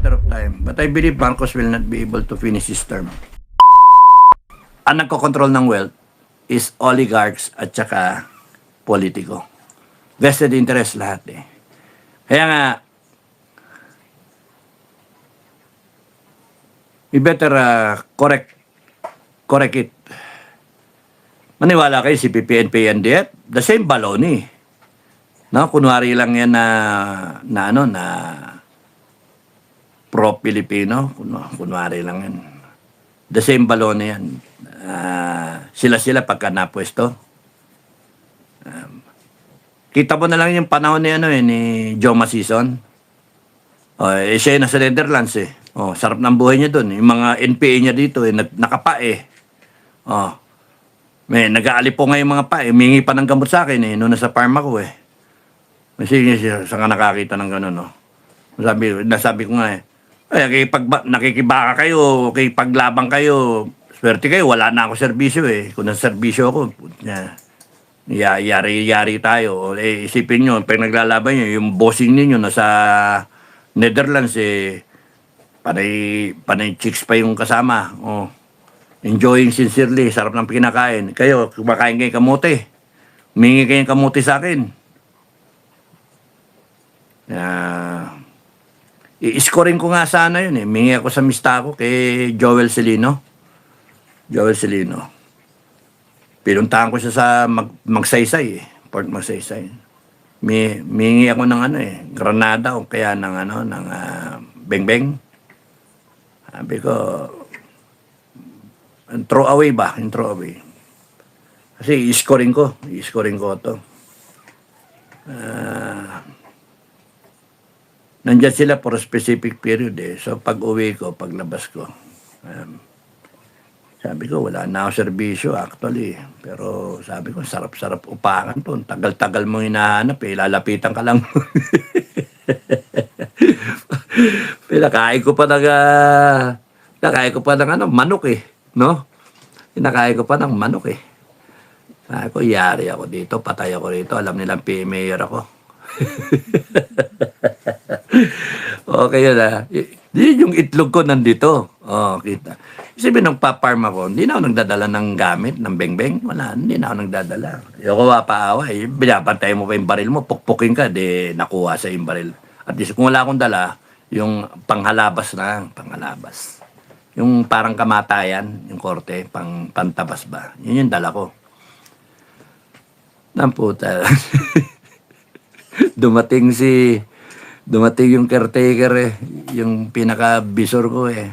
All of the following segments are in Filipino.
matter of time. But I believe Marcos will not be able to finish his term. Ang nagkocontrol ng wealth is oligarchs at saka politiko. Vested interest lahat eh. Kaya nga, we better correct it. Maniwala kayo si PNP and DF, the same baloney. No, kunwari lang yan na pro-Pilipino, kunwari lang yan. The same baloney yan. Sila pagka napwesto. Kita mo na lang yung panahon ni Joe Masison. Siya yung nasa Netherlands eh. Sarap ng buhay niya doon. Yung mga NPA niya dito nakapa eh. Nag-aali po nga yung mga pa. Humingi pa ng gamot sa akin eh. Noon nasa farm ako eh. Sige siya, saan ka nakakita ng gano'n, no? Nasabi ko nga eh. Nakikibaka kayo, paglabang kayo, swerte kayo, wala na ako serbisyo eh. Kung nasa serbisyo ako, yari tayo. Isipin nyo, pag naglalaban nyo, yung bossing ninyo nasa Netherlands eh, panay chicks pa yung kasama. Enjoying sincerely, sarap ng pinakain. Kayo, kumakain kayo kamote. Humingi kayong kamote sa akin. I-scoring ko nga sana yun eh. Humingi ako sa mista ko kay Joel Celino. Pinuntahan ko siya sa Magsaysay eh. Port Magsaysay. Humingi ako ng Granada o kaya ng Bengbeng. Sabi ko, throw away ba? Throw away. Kasi i-scoring ko to. Nandyan sila for a specific period eh. So pag uwi ko, paglabas ko, sabi ko, wala na ako serbisyo actually. Pero sabi ko, sarap-sarap upakan to. Tagal-tagal mo hinahanap eh. Lalapitan ka lang. Pinakain ko pa ng manok eh. No? Pinakain ko pa ng manok eh. Sabi ko, yari ako dito, patay ako rito. Alam nilang mayor ako. Okay yun yung itlog ko nandito. Kita. Isipin nung paparm ako, hindi na ako nagdadala ng gamit, ng bengbeng. Wala, hindi na ako nagdadala. Yung paawa eh, binapantay mo pa yung baril mo, pukpukin ka, di nakuha sa yung baril. At least kung wala akong dala, yung panghalabas na, panghalabas. Yung parang kamatayan, yung korte, pantabas ba. Yun yung dala ko. Namputa. Dumating yung caretaker eh, yung pinaka-bisor ko eh.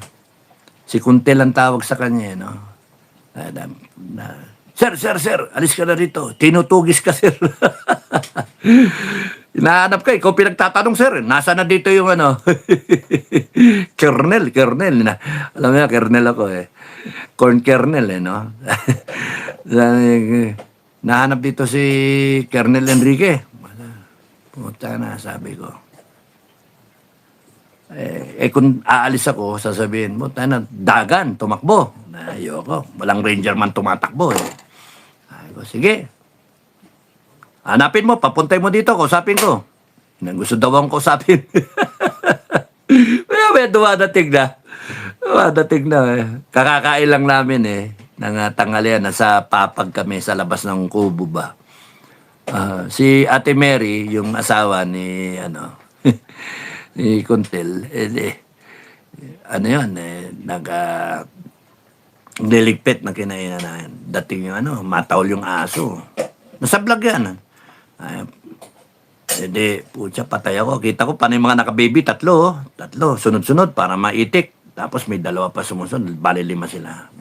Si Kuntel ang tawag sa kanya eh, no? Sir, alis ka na rito. Tinutugis ka, sir. Hinahanap ka, ikaw pinagtatanong, sir. Nasa na dito yung Kernel. Alam mo, Kernel ako eh. Corn kernel eh, no? Nahanap dito si Kernel Enrique. Pumunta na, sabi ko. Kung aalis ako, sasabihin mo, dagan, tumakbo. Ayoko, walang ranger man tumatakbo. Sabi ko, sige. Hanapin mo, papuntay mo dito, kausapin ko. Gusto daw akong kausapin. May dumadating na. Kakakain lang namin eh, ng tanghalian, nasa papag kami sa labas ng kubo ba. Si Ate Mary, yung asawa ni ni Kuntel, niligpit na kinainan na dating yung mataol yung aso. Nasa vlog yan. Putya, patay ako. Kita ko pa yung mga nakababy, tatlo, sunod-sunod para maitik. Tapos may dalawa pa sumusunod, bali 5 sila.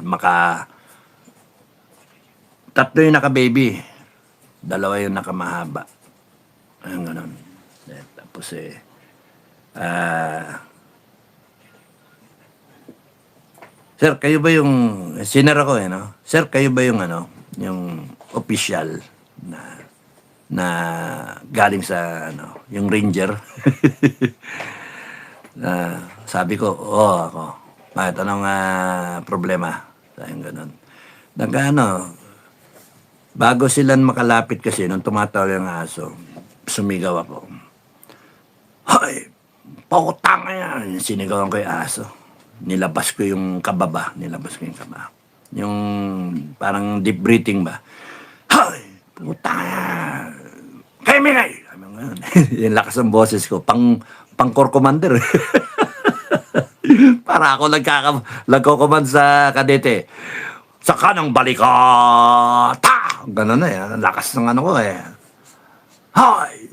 Tatlo yung nakababy. 2 yung nakamahaba. Ayun, ganun. Tapos sir, kayo ba yung, sinara ko no? Sir, kayo ba yung yung official na galing sa yung ranger? Sabi ko, ako. Bakit anong problema? Sayang ganun. Bago sila makalapit kasi, nung tumatawa yung aso, sumigaw ako. Hoy! Pautang yan. Sinigawan ko yung aso. Nilabas ko yung kababa. Yung parang deep breathing ba. Hay! Putang yan! Kay Mingay! Yung lakas ng boses ko. Pang core commander. Para ako nagko-command sa kadete. Sa kanang balikata! Ganun na yan. Lakas ng ano ko eh. Hay!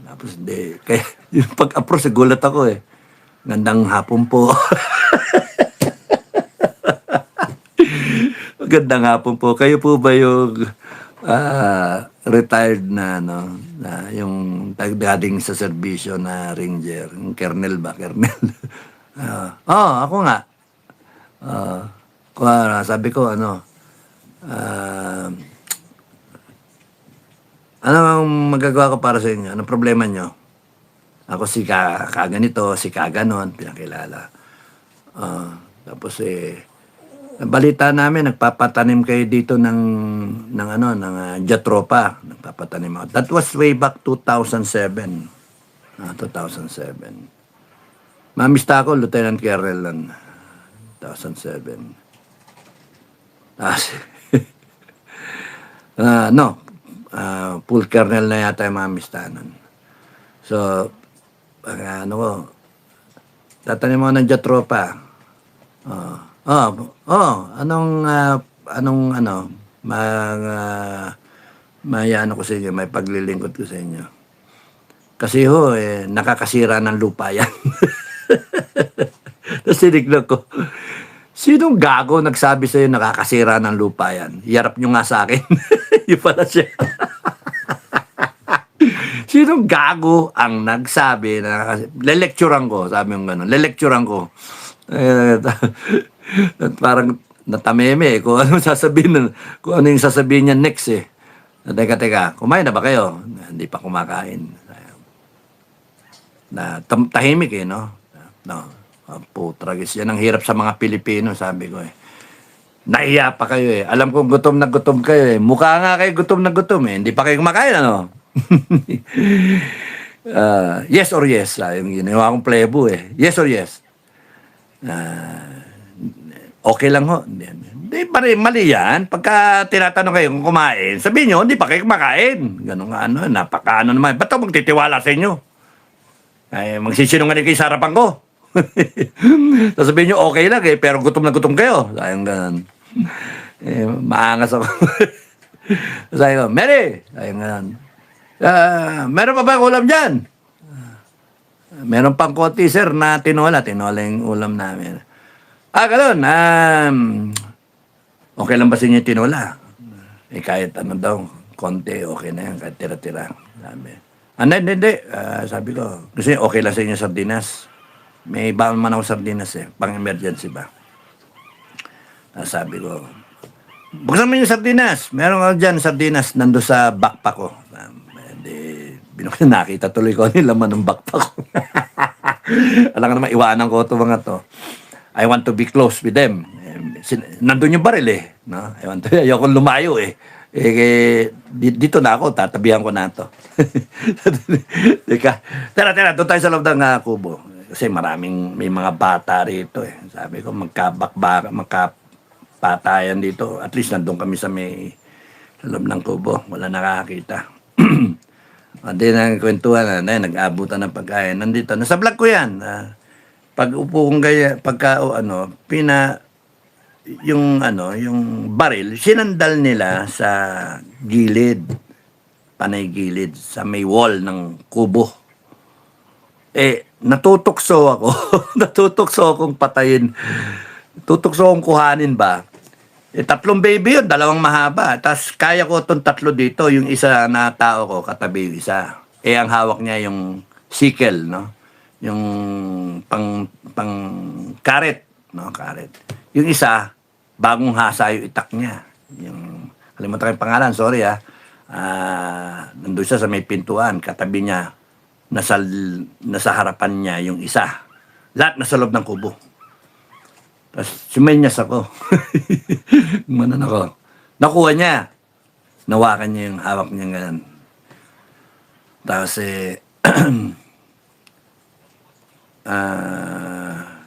Tapos hindi. Kaya yung pag-approach, gulat ako eh. Gandang hapon po. Magandang hapon po. Kayo po ba yung retired na ano, na yung dating sa serbisyo na ranger, yung colonel ba? Colonel. Ako nga. Sabi ko ano, ano ang magagawa ko para sa inyo? Anong problema nyo? Ako si kaganito, si kaganon, pinakilala. Tapos balita namin, nagpapatanim kayo dito ng Jatropa. Nagpapatanim ako. That was way back 2007. 2007. Mamista ako, Lieutenant Colonel lang. 2007. Full Colonel na yata yung mamista nun. So, tatanim mo ng Jatropa. Mayano ko sa inyo, may paglilingkod ko sa inyo. Kasi nakakasira ng lupa yan. Tapos sinignan ko, sinong gago nagsabi sa'yo nakakasira ng lupa yan? Iharap nyo nga sa akin. Yung pala siya. Sinong gago ang nagsabi na le-lecturean ko, sabi yung gano'n, le-lecturean ko. Parang natameme kung ano kung ano yung sasabihin niya next eh. Teka, kumain na ba kayo? Hindi pa kumakain. Tahimik eh, no? Putragis. Yan ang hirap sa mga Pilipino, sabi ko eh. Naiya pa kayo eh. Alam kong gutom na gutom kayo eh. Mukha nga kayo gutom na gutom eh. Hindi pa kayo kumakain, ano? Yes or yes. Yung ginawa kong plebo eh. Yes or yes. Okay lang ho. Hindi pa rin mali yan. Pagka tinatanong kayo kung kumain, sabihin nyo, hindi pa kayo kumakain. Ganun nga ano, napaka-ano naman. Ba't ako magtitiwala sa inyo? Ay, magsisinungaling kayo sa harapan ko. Sasabihin nyo, okay lang eh, pero gutom na gutom kayo. Sayang ganun. Maangas ako. Sabi ko, Mary! Sayang ganun. Meron pa ba ulam dyan? Meron pang konti, sir, na tinola. Tinola yung ulam namin. Ganun. Okay lang ba sa inyo yung tinola? Kahit ano daw, konti, okay na yan. Kahit tira-tira. Sabi. Hindi. Sabi ko, kasi okay lang sa inyo sardinas. May baon man ako sardinas eh. Pang-emergency ba? Sabi ko, buksan mo yung sardinas. Meron ako dyan sardinas nando sa backpack ko. Nakita tuloy ko yung laman ng backpack ko. Alam ka naman, iwanan ko ito mga to. I want to be close with them. Nandun yung baril eh. No? Ayoko lumayo eh. Dito na ako, tatabihan ko na ito. Tara, doon tayo sa loob ng kubo. Kasi may mga bata rito eh. Sabi ko, magkapatayan dito. At least nandun kami sa loob ng kubo. Wala nakakita. Hindi na kwentuhan na, nag-abutan ng pagkain. Nandito, nasa vlog ko yan. Pag upo kong gaya, yung baril, sinandal nila sa gilid, panay gilid, sa may wall ng kubo. Natutukso ako. Natutukso akong patayin. Tutukso akong kuhanin ba? 3 baby yun, 2 mahaba. Tapos kaya ko itong 3 dito, yung isa na tao ko, katabi yung isa. Ang hawak niya yung sickle, no? Yung pang karet, no? Karet. Yung isa, bagong hasa yung itak niya. Kalimutan ko yung pangalan, sorry nandun siya sa may pintuan, katabi niya, nasa harapan niya yung isa. Lahat nasa loob ng kubo. Tapos sumenyas ako. Manan ako. Nakuha niya. Nawakan niya yung hawak niya ganun. Tapos ah,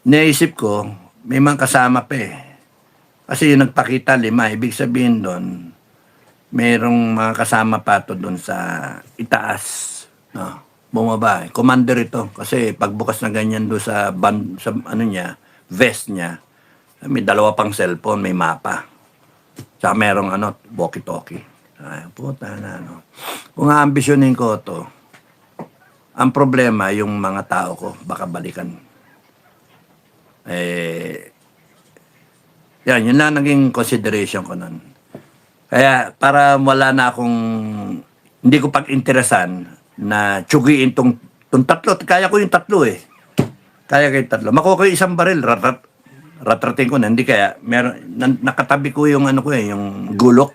naisip ko, may mga kasama pa eh. Kasi yung nagpakita 5, ibig sabihin doon, merong mga kasama pa to doon sa itaas. No? Bumaba eh. Commander ito. Kasi pagbukas na ganyan doon sa, sa ano niya, vest niya, may 2 pang cellphone, may mapa. Tsaka merong walkie-talkie. Ay, puta na, Kung aambisyonin ko to, ang problema, yung mga tao ko, baka balikan. Yan, yun lang naging consideration ko nun. Kaya, para wala na akong, hindi ko pag-interesan na tsugiin tong 3. Kaya ko yung 3 eh. Kaya ko yung 3. Makuha ko yung 1 baril, ratrating ko na. Hindi kaya, nakatabi ko yung yung gulok,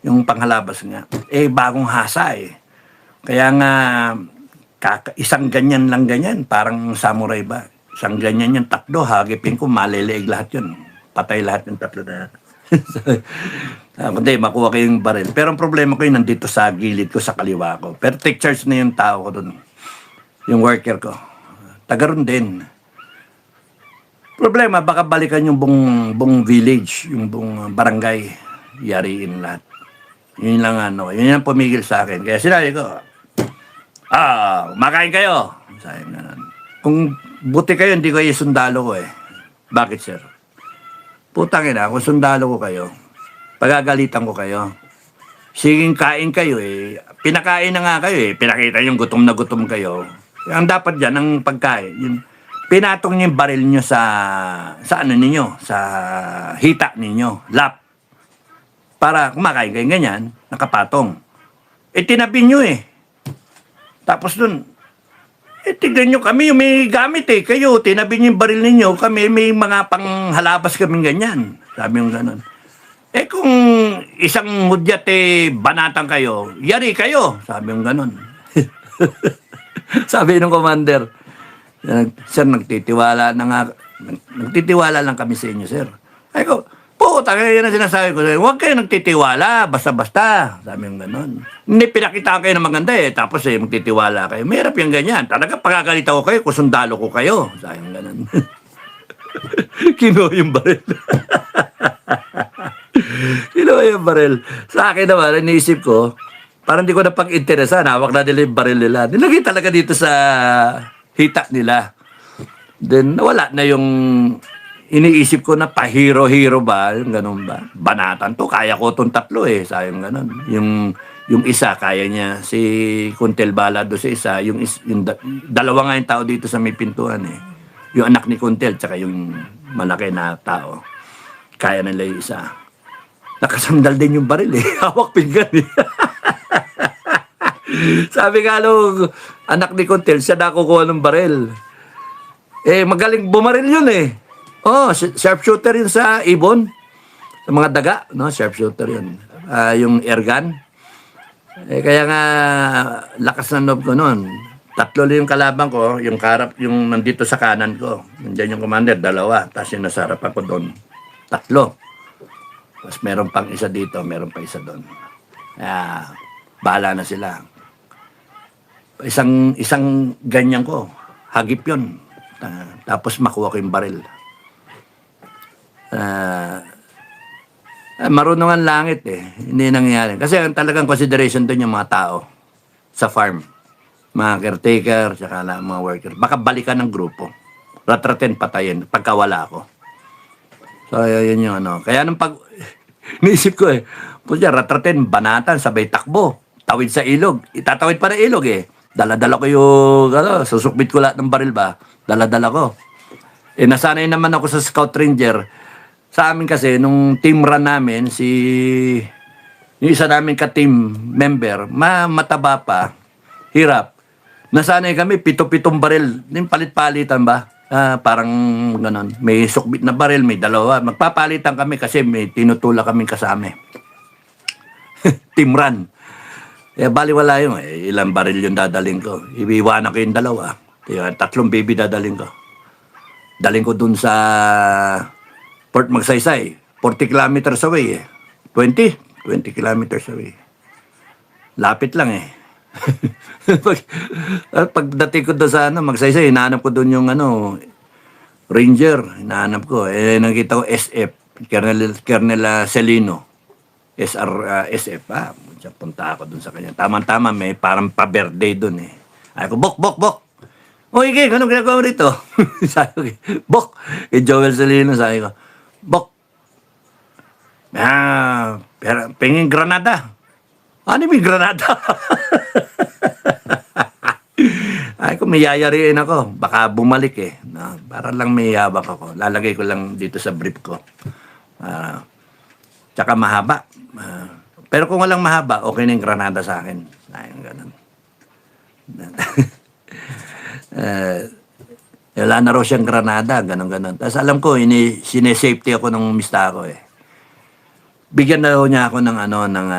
yung panghalabas nga. Bagong hasa eh. Kaya nga, isang ganyan lang ganyan, parang samurai ba? Isang ganyan yan, 3, hagipin ko, maliliig lahat yun. Patay lahat yung 3 na. Kundi, makuha ko yung baril. Pero ang problema ko yung nandito sa gilid ko, sa kaliwa ko. Pero take charge na yung tao ko dun. Yung worker ko. Taga ron din. Problema, baka balikan yung buong village, yung buong barangay. Yariin lahat. Yun lang yun yung pumigil sa akin. Kaya sinabi ko, makain kayo. Sabi na. Kung buti kayo, hindi kayo sundalo ko eh. Bakit, sir? Putang ina, kung sundalo ko kayo, pagagalitan ko kayo. Siging kain kayo eh. Pinakain na nga kayo eh. Pinakita yung gutom na gutom kayo. Ang dapat dyan, ang pagkain, yung, pinatong niyo yung baril niyo sa ninyo, sa hita ninyo, lap. Para kumakain kayo ganyan, nakapatong. Tinabi nyo eh. Tapos dun, tignan nyo kami, may gamit eh. Kayo, tinabi nyo yung baril ninyo, kami may mga panghalabas kaming ganyan. Sabi yung ganon. Kung isang hudyat banatan kayo, yari kayo. Sabi yung ganon. Sabi ng commander, sir, nagtitiwala lang kami sa inyo, sir. Ay ko, puta, kaya na sinasabi ko, huwag kayo nagtitiwala, basta-basta. Sabi yung ganon. Hindi, pinakita kayo na maganda eh, tapos magtitiwala kayo. Mahirap yung ganyan. Talaga, pagkakalita ko kayo, kusundalo ko kayo. Sabi yung ganon. Kinuha yung baril. Kinuha yung baril. Sa akin naman, iniisip ko, parang di ko na pag-interesan. Hawak na nila yung baril nila. Nilagay talaga dito sa hita nila. Then, wala na yung iniisip ko na pa-hero-hero ba? Yung ganun ba? Banatan to. Kaya ko itong 3 eh. Sayang ganun. Yung isa, kaya niya. Si Kuntel Bala do sa isa. Yung 2 nga yung tao dito sa may pintuan eh. Yung anak ni Kuntel, tsaka yung malaki na tao. Kaya nila yung isa. Nakasandal din yung baril eh. Hawak pinggan eh. Sabi nga nung anak ni Kuntel, siya nakukuha ng baril. Magaling bumaril yun eh. Sharpshooter yun sa ibon. Sa mga daga, no? Sharpshooter yun. Yung airgun. Kaya nga, lakas ng loob ko noon. 3 yung kalaban ko, yung karap, yung nandito sa kanan ko. Nandiyan yung commander, 2. Tapos yung nasa harapan ko doon, 3. Tapos meron pang isa dito, meron pa isa doon. Bahala na sila. Isang ganyan ko, hagip yun. Tapos makuha ko yung baril. Marunong ang langit eh. Hindi nangyayari. Kasi ang talagang consideration doon yung mga tao sa farm. Mga caretaker, saka mga worker. Baka balikan ng grupo. Ratratin, patayin, pagkawala ako. So, yun yung Kaya nung niisip ko eh, ratratin, banatan, sabay takbo. Tawid sa ilog. Itatawid pa ng ilog eh. Dala-dala ko yung, susukbit ko lahat ng baril ba? Dala-dala ko. Nasanay naman ako sa Scout Ranger. Sa amin kasi, nung team run namin, yung isa namin ka-team member, mataba pa, hirap. Nasanay kami, 7 baril. Yung palit-palitan ba? Parang ganon. May sukbit na baril, may 2. Magpapalitan kami kasi may tinutula kaming kasama. Team run. Baliwala yun. Ilang baril yung dadaling ko. Iiwanan ko yung 2. 3 baby dadaling ko. Daling ko dun sa Port Magsaysay. 40 kilometers away eh. 20 kilometers away. Lapit lang eh. Pagdating ko doon sa ano, magsaysay, hinahanap ko doon yung ano, Ranger, hinahanap ko. Nakita ko SF, Colonel Celino. SF, punta ako doon sa kanya. Tama-tama, may parang pa-birthday doon eh. Ay ko, Bok. O, Ige, anong ginagawa mo rito? Sabi ko, Bok, kay Joel Celino, sabi ko, Bok, pero pengin granada. Ano yung granada? Ay ko, may yayariin ako. Baka bumalik eh. No? Para lang may yabak ako. Lalagay ko lang dito sa brief ko. Tsaka mahaba. Pero kung walang mahaba, okay na yung granada sa akin. Ay, ganun. Wala na raw siyang granada. Ganun. Tapos alam ko, sinesafety ako ng mista ko eh. Bigyan daw niya ako ng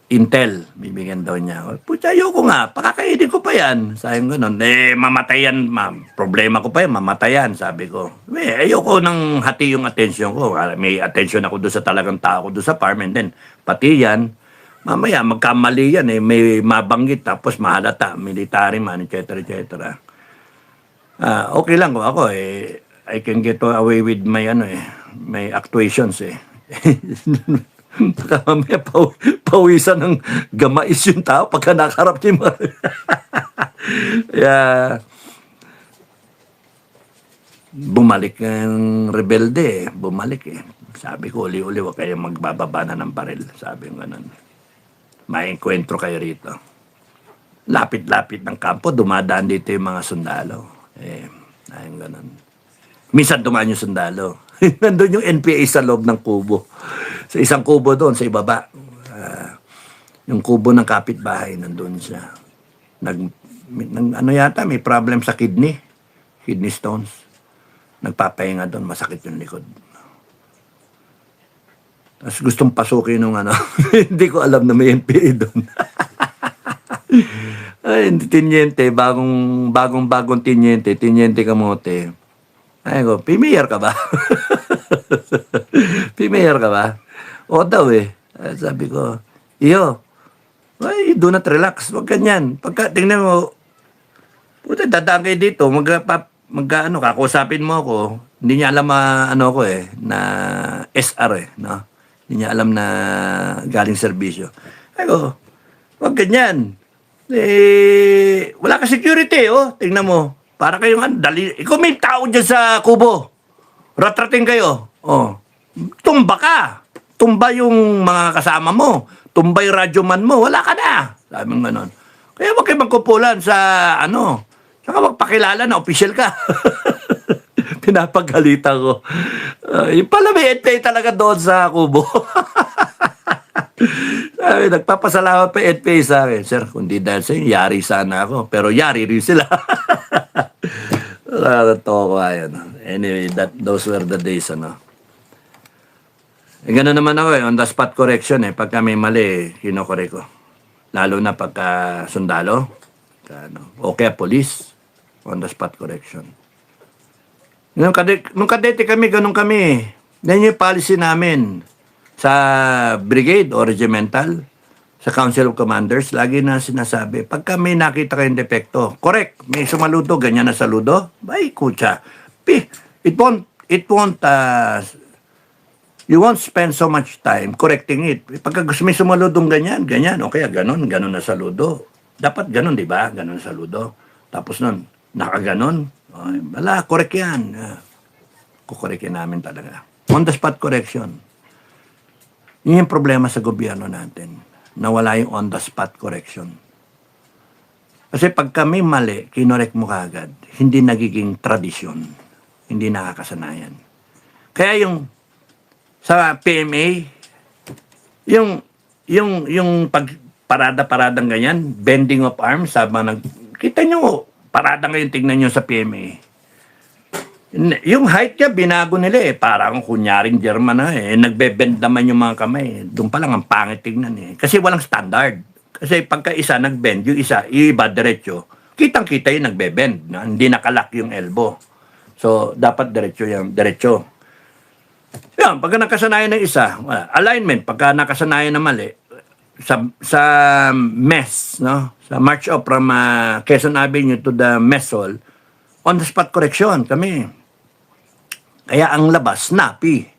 Intel. Bibigyan daw niya ako. Pucha, ayoko nga. Pakakainin ko pa yan. Sayang ganun. Mamatayan. Problema ko pa yan. Mamatayan, sabi ko. Ayoko nang hati yung attention ko. May attention ako doon sa talagang tao ko doon sa farm. And then, pati yan, mamaya, magkamali yan eh. May mabanggit tapos mahalata. Military man, etc. Okay lang ko ako eh. I can get away with my my actuations eh. Baka mamaya pawisan ng gamais yung tao pagka nakaharap niya. Yeah. Bumalik ang rebelde eh. Bumalik eh. Sabi ko, uli-uli, huwag kayong magbababa na ng baril. Sabi ko ganun. May enkwentro kayo rito. Lapit-lapit ng kampo, dumadaan dito yung mga sundalo. Ayun ganun. Minsan dumaan yung sundalo. Nandun yung NPA sa loob ng kubo. Sa isang kubo doon, sa ibaba. Yung kubo ng kapitbahay, nandun siya. Ano yata, may problem sa kidney. Kidney stones. Nagpapahinga doon, masakit yung likod. Tapos gustong pasukin nung hindi ko alam na may NPA doon. Ay, tinyente, bagong tinyente kamote. Ay ko, pimiyer ka ba? Pimiyer ka ba? O daw eh. Sabi ko, iyo, ay, do not relax. Huwag ganyan. Pagka, tingnan mo, puta, dadaan kayo dito, kakusapin mo ako. Hindi niya alam ko eh, na SR eh, no? Hindi niya alam na galing serbisyo. Ay ko, huwag ganyan. Wala ka security, oh. Tingnan mo. Para kayong ikaw may tao dyan sa kubo. Ratrating kayo. Oh. Tumba ka. Tumba yung mga kasama mo. Tumba yung radyoman mo. Wala ka na. Sabi mo ganon. Kaya huwag kayo magkupulan sa Saka magpakilala na official ka. Pinapagalitan ko. Yung pala may NPA talaga doon sa kubo. Sabi, nagpapasalamat pa NPA sa akin. Sir, kundi dahil sa'yo, yari sana ako. Pero yari rin sila. Totoo ko ayan. Anyway, those were the days, Gano'n naman ako on the spot correction Pagka may mali, kinokorek ko. Lalo na pagka sundalo, okay, police, on the spot correction. Nung kadete kami, ganun kami. Yan yung policy namin sa brigade o regimental, sa Council of Commanders, lagi na sinasabi, pagka may nakita kayong depekto, correct, may sumaludo, ganyan na saludo, ay, kutsa. You won't spend so much time correcting it. Pagka gusto may sumaludong ganyan, o kaya ganun na saludo. Dapat ganun, di ba? Ganun saludo. Tapos nun, nakaganon. Wala, correct yan. Kukorekin namin talaga. On the spot correction. Yun yung problema sa gobyerno natin. Nawala yung on the spot correction. Kasi pag kami mali, kinorek mo kagad, hindi nagiging tradisyon. Hindi nakakasanayan. Kaya yung sa PMA, yung parada-paradang ganyan, bending of arms, kita nyo, parada ngayon, tingnan nyo sa PMA. Yung height niya, binago nila parang kunyaring German nagbebend naman yung mga kamay. Doon pa lang ang pangit tignan Kasi walang standard. Kasi pagka isa nagbend, yung iba diretso, kitang-kita yung nagbebend. Hindi nakalak yung elbow. So, dapat diretso yung diretso. Yan, pagka nakasanayan ng isa, alignment, pagka nakasanayan na mali, sa mess, no? Sa march up from Quezon Avenue to the mess hall, on the spot correction kami. Kaya ang labas, snappy.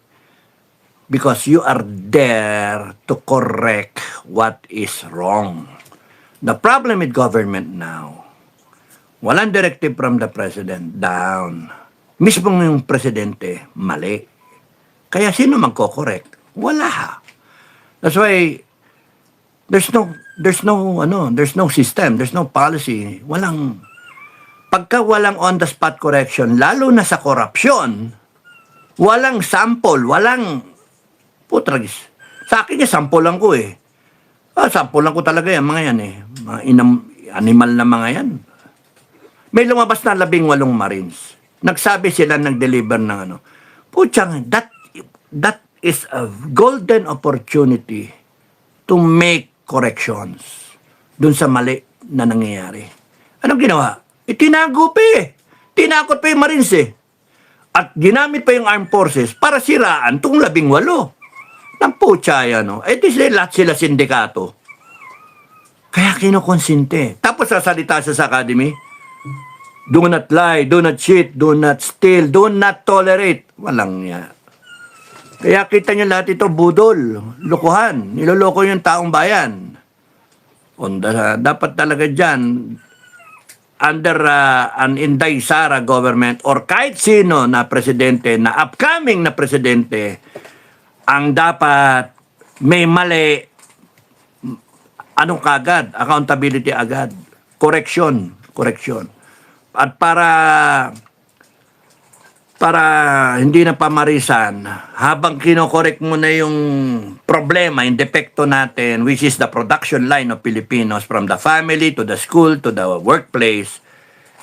Because you are there to correct what is wrong. The problem with government now, walang directive from the president, down. Mismong yung presidente, mali. Kaya sino magko-correct? Wala. That's why there's no system, there's no policy. Pagka walang on the spot correction, lalo na sa korupsyon, walang sample, putragis. Sa akin yung sample lang ko eh. Sample lang ko talaga yan, mga yan eh. Mga animal na mga yan. May lumabas na 18 Marines. Nagsabi sila, nag-deliver ng ano. Putsang, that is a golden opportunity to make corrections dun sa mali na nangyayari. Anong ginawa? Tinago pa eh. Tinakot pa yung Marines eh. At ginamit pa yung armed forces para siraan tong 18. Ng putya yan, no? Lahat sila sindikato. Kaya kinukonsinte. Tapos sasalita siya sa academy, do not lie, do not cheat, do not steal, do not tolerate. Walang niya. Kaya kita niyo lahat ito, budol, lukuhan, niloloko yung taong bayan. Dapat talaga dyan, under an Inday Sara government or kahit sino na presidente, na upcoming na presidente, ang dapat may mali, anong kagad? Accountability agad. Correction. At para hindi na pamarisan, habang kinokorek mo na yung problema, yung depekto natin, which is the production line of Filipinos from the family to the school to the workplace,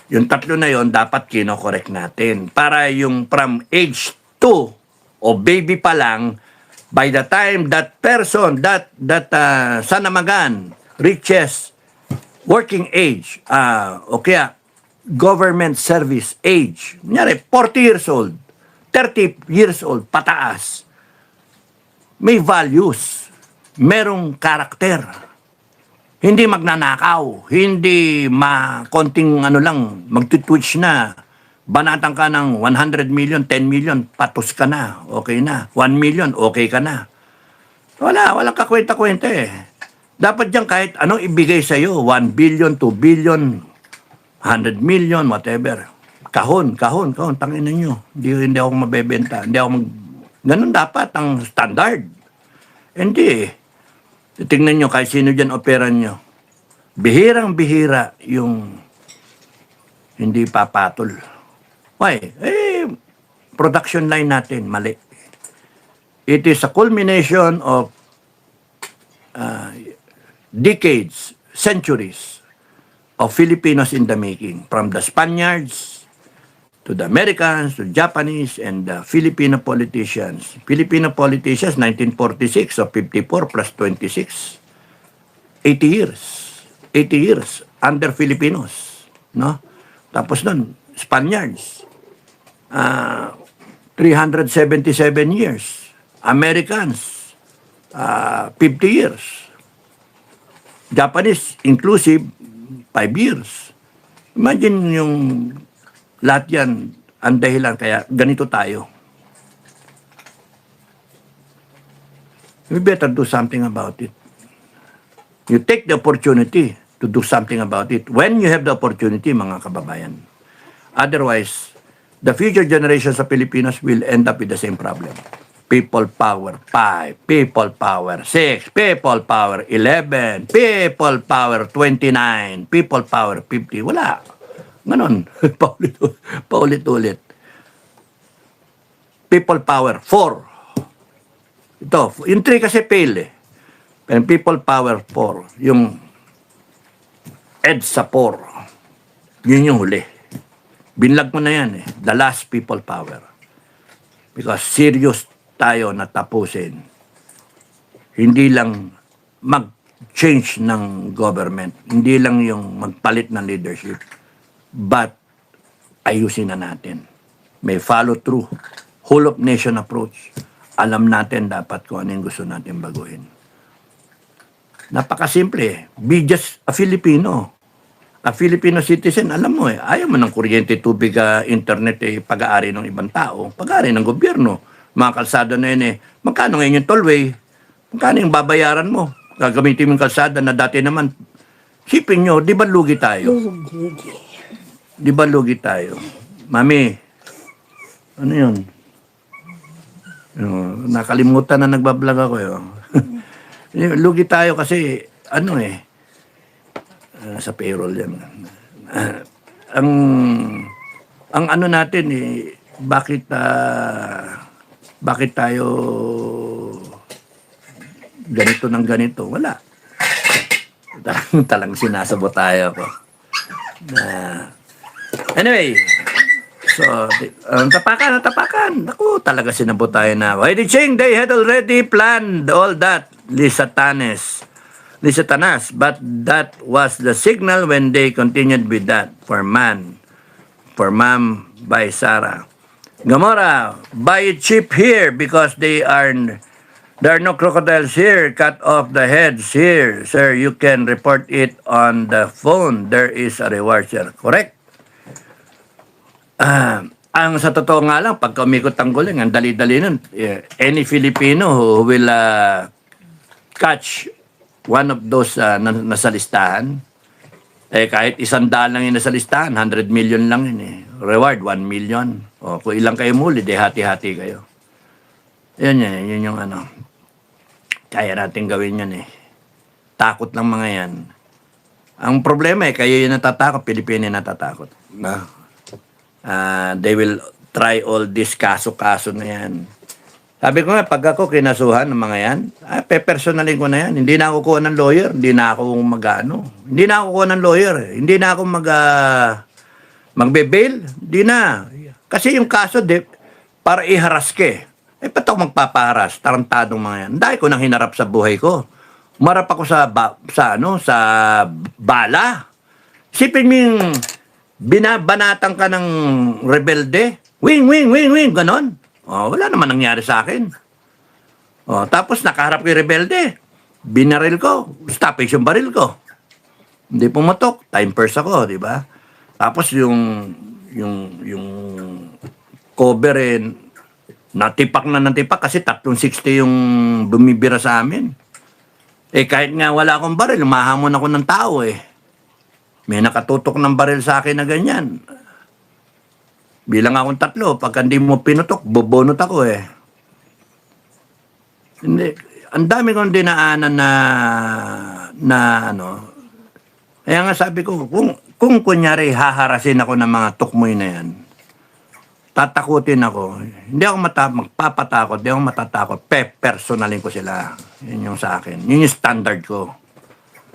yung tatlo na yon dapat kinokorek natin. Para yung from age 2 o baby pa lang, by the time that person, that sanamagan reaches working age, o kaya government service age, kunyari 40 years old, 30 years old, pataas, may values, merong karakter, hindi magnanakaw, hindi konting ano lang, magtitwitch na, banatan ka ng 100 million, 10 million, patos ka na, okay na. 1 million, okay ka na. Walang kakwenta-kwenta eh. Dapat dyan kahit anong ibigay sa'yo, 1 billion, 2 billion, 100 million, whatever. Kahon, tangin ninyo. Hindi ako mabebenta. Ganun dapat ang standard. Hindi eh. Tingnan nyo, kahit sino dyan operan nyo. Bihirang-bihira yung hindi papatol. Why? Production line natin, mali. It is a culmination of decades, centuries of Filipinos in the making. From the Spaniards to the Americans, to Japanese, and the Filipino politicians. Filipino politicians, 1946, so 54 plus 26. 80 years. 80 years under Filipinos. No? Tapos nun, Spaniards. 377 years. Americans, 50 years. Japanese, inclusive, 5 years. Imagine yung lahat yan, ang dahilan, kaya ganito tayo. We better do something about it. You take the opportunity to do something about it when you have the opportunity, mga kababayan. Otherwise, the future generations of Filipinos will end up with the same problem. People power 5, people power 6, people power 11, people power 29, people power 50. Wala. Ganon. Paulit-ulit. People power 4. Ito, yung 3 kasi fail eh. Pero people power 4, yung EDSA 4, yun yung huli. Binlag mo na yan eh. The last people power. Because serious tayo na tapusin. Hindi lang mag-change ng government. Hindi lang yung magpalit ng leadership. But ayusin na natin. May follow through. Whole of nation approach. Alam natin dapat kung ano yung gusto natin baguhin. Napakasimple. Be just a Filipino. A Filipino citizen, alam mo ayaw mo ng kuryente, tubig, internet, pag-aari ng ibang tao, pag-aari ng gobyerno. Mga kalsada na yun magkano ngayon yung tollway? Magkano yung babayaran mo? Gagamitin mo yung kalsada na dati naman, sipin nyo, di ba lugi tayo? Di ba lugi tayo? Mami, ano yun? Nakalimutan na nagbablog ako yun. Lugi tayo kasi, sa payroll yan. Ang ano natin bakit tayo ganito ng ganito? Wala. Talang sinasabot tayo ako. Anyway, so, tapakan. Naku, talaga sinabot tayo na. Why the Ching, they had already planned all that, Lisa Tanas, but that was the signal when they continued with that for Ma'am by Sarah. Gamora, buy it cheap here because there are no crocodiles here. Cut off the heads here. Sir, you can report it on the phone. There is a reward, sir. Correct? Ang sa totoo nga lang, pagka umikot ang guling, ang dali-dali nun. Any Filipino who will catch one of those nasa listahan, kahit 100 lang yung nasa listahan, 100 million lang yun Reward, 1 million. O, kung ilang kayo muli, di hati-hati kayo. Yun yung kaya natin gawin yan Takot lang mga yan. Ang problema kayo yung natatakot, Pilipino yung natatakot. They will try all this kaso-kaso na yan. Sabi ko nga, pag ako kinasuhan ng mga yan, pe-personalin ko na yan. Hindi na ako kuha ng lawyer. Hindi na ako Hindi na ako kuha ng lawyer. Hindi na ako magbe-bail. Hindi na. Kasi yung kaso, para iharas ka ba't ako magpapaharas? Tarantadong mga yan. Dahil ko nang hinarap sa buhay ko. Umarap ako sa bala. Sipin mo yung binabanatan ka ng rebelde. Wing, ganon. Wala naman nangyari sa akin. Tapos nakaharap ko yung rebelde. Binaril ko. Stoppage yung baril ko. Hindi pumatok. Time first ako, di ba? Tapos yung cover natipak kasi 360 yung bumibira sa amin. Kahit nga wala akong baril, mahamon ako ng tao May nakatutok ng baril sa akin na ganyan. Bilang akong 3, pagka hindi mo pinutok, bubunot ako Hindi. Ang dami kong dinaanan na Kaya nga sabi ko, kung kunyari haharasin ako ng mga tukmoy na yan, tatakutin ako. Hindi ako magpapatakot, hindi ako matatakot. Personalin ko sila. Yun yung sa akin. Yun yung standard ko.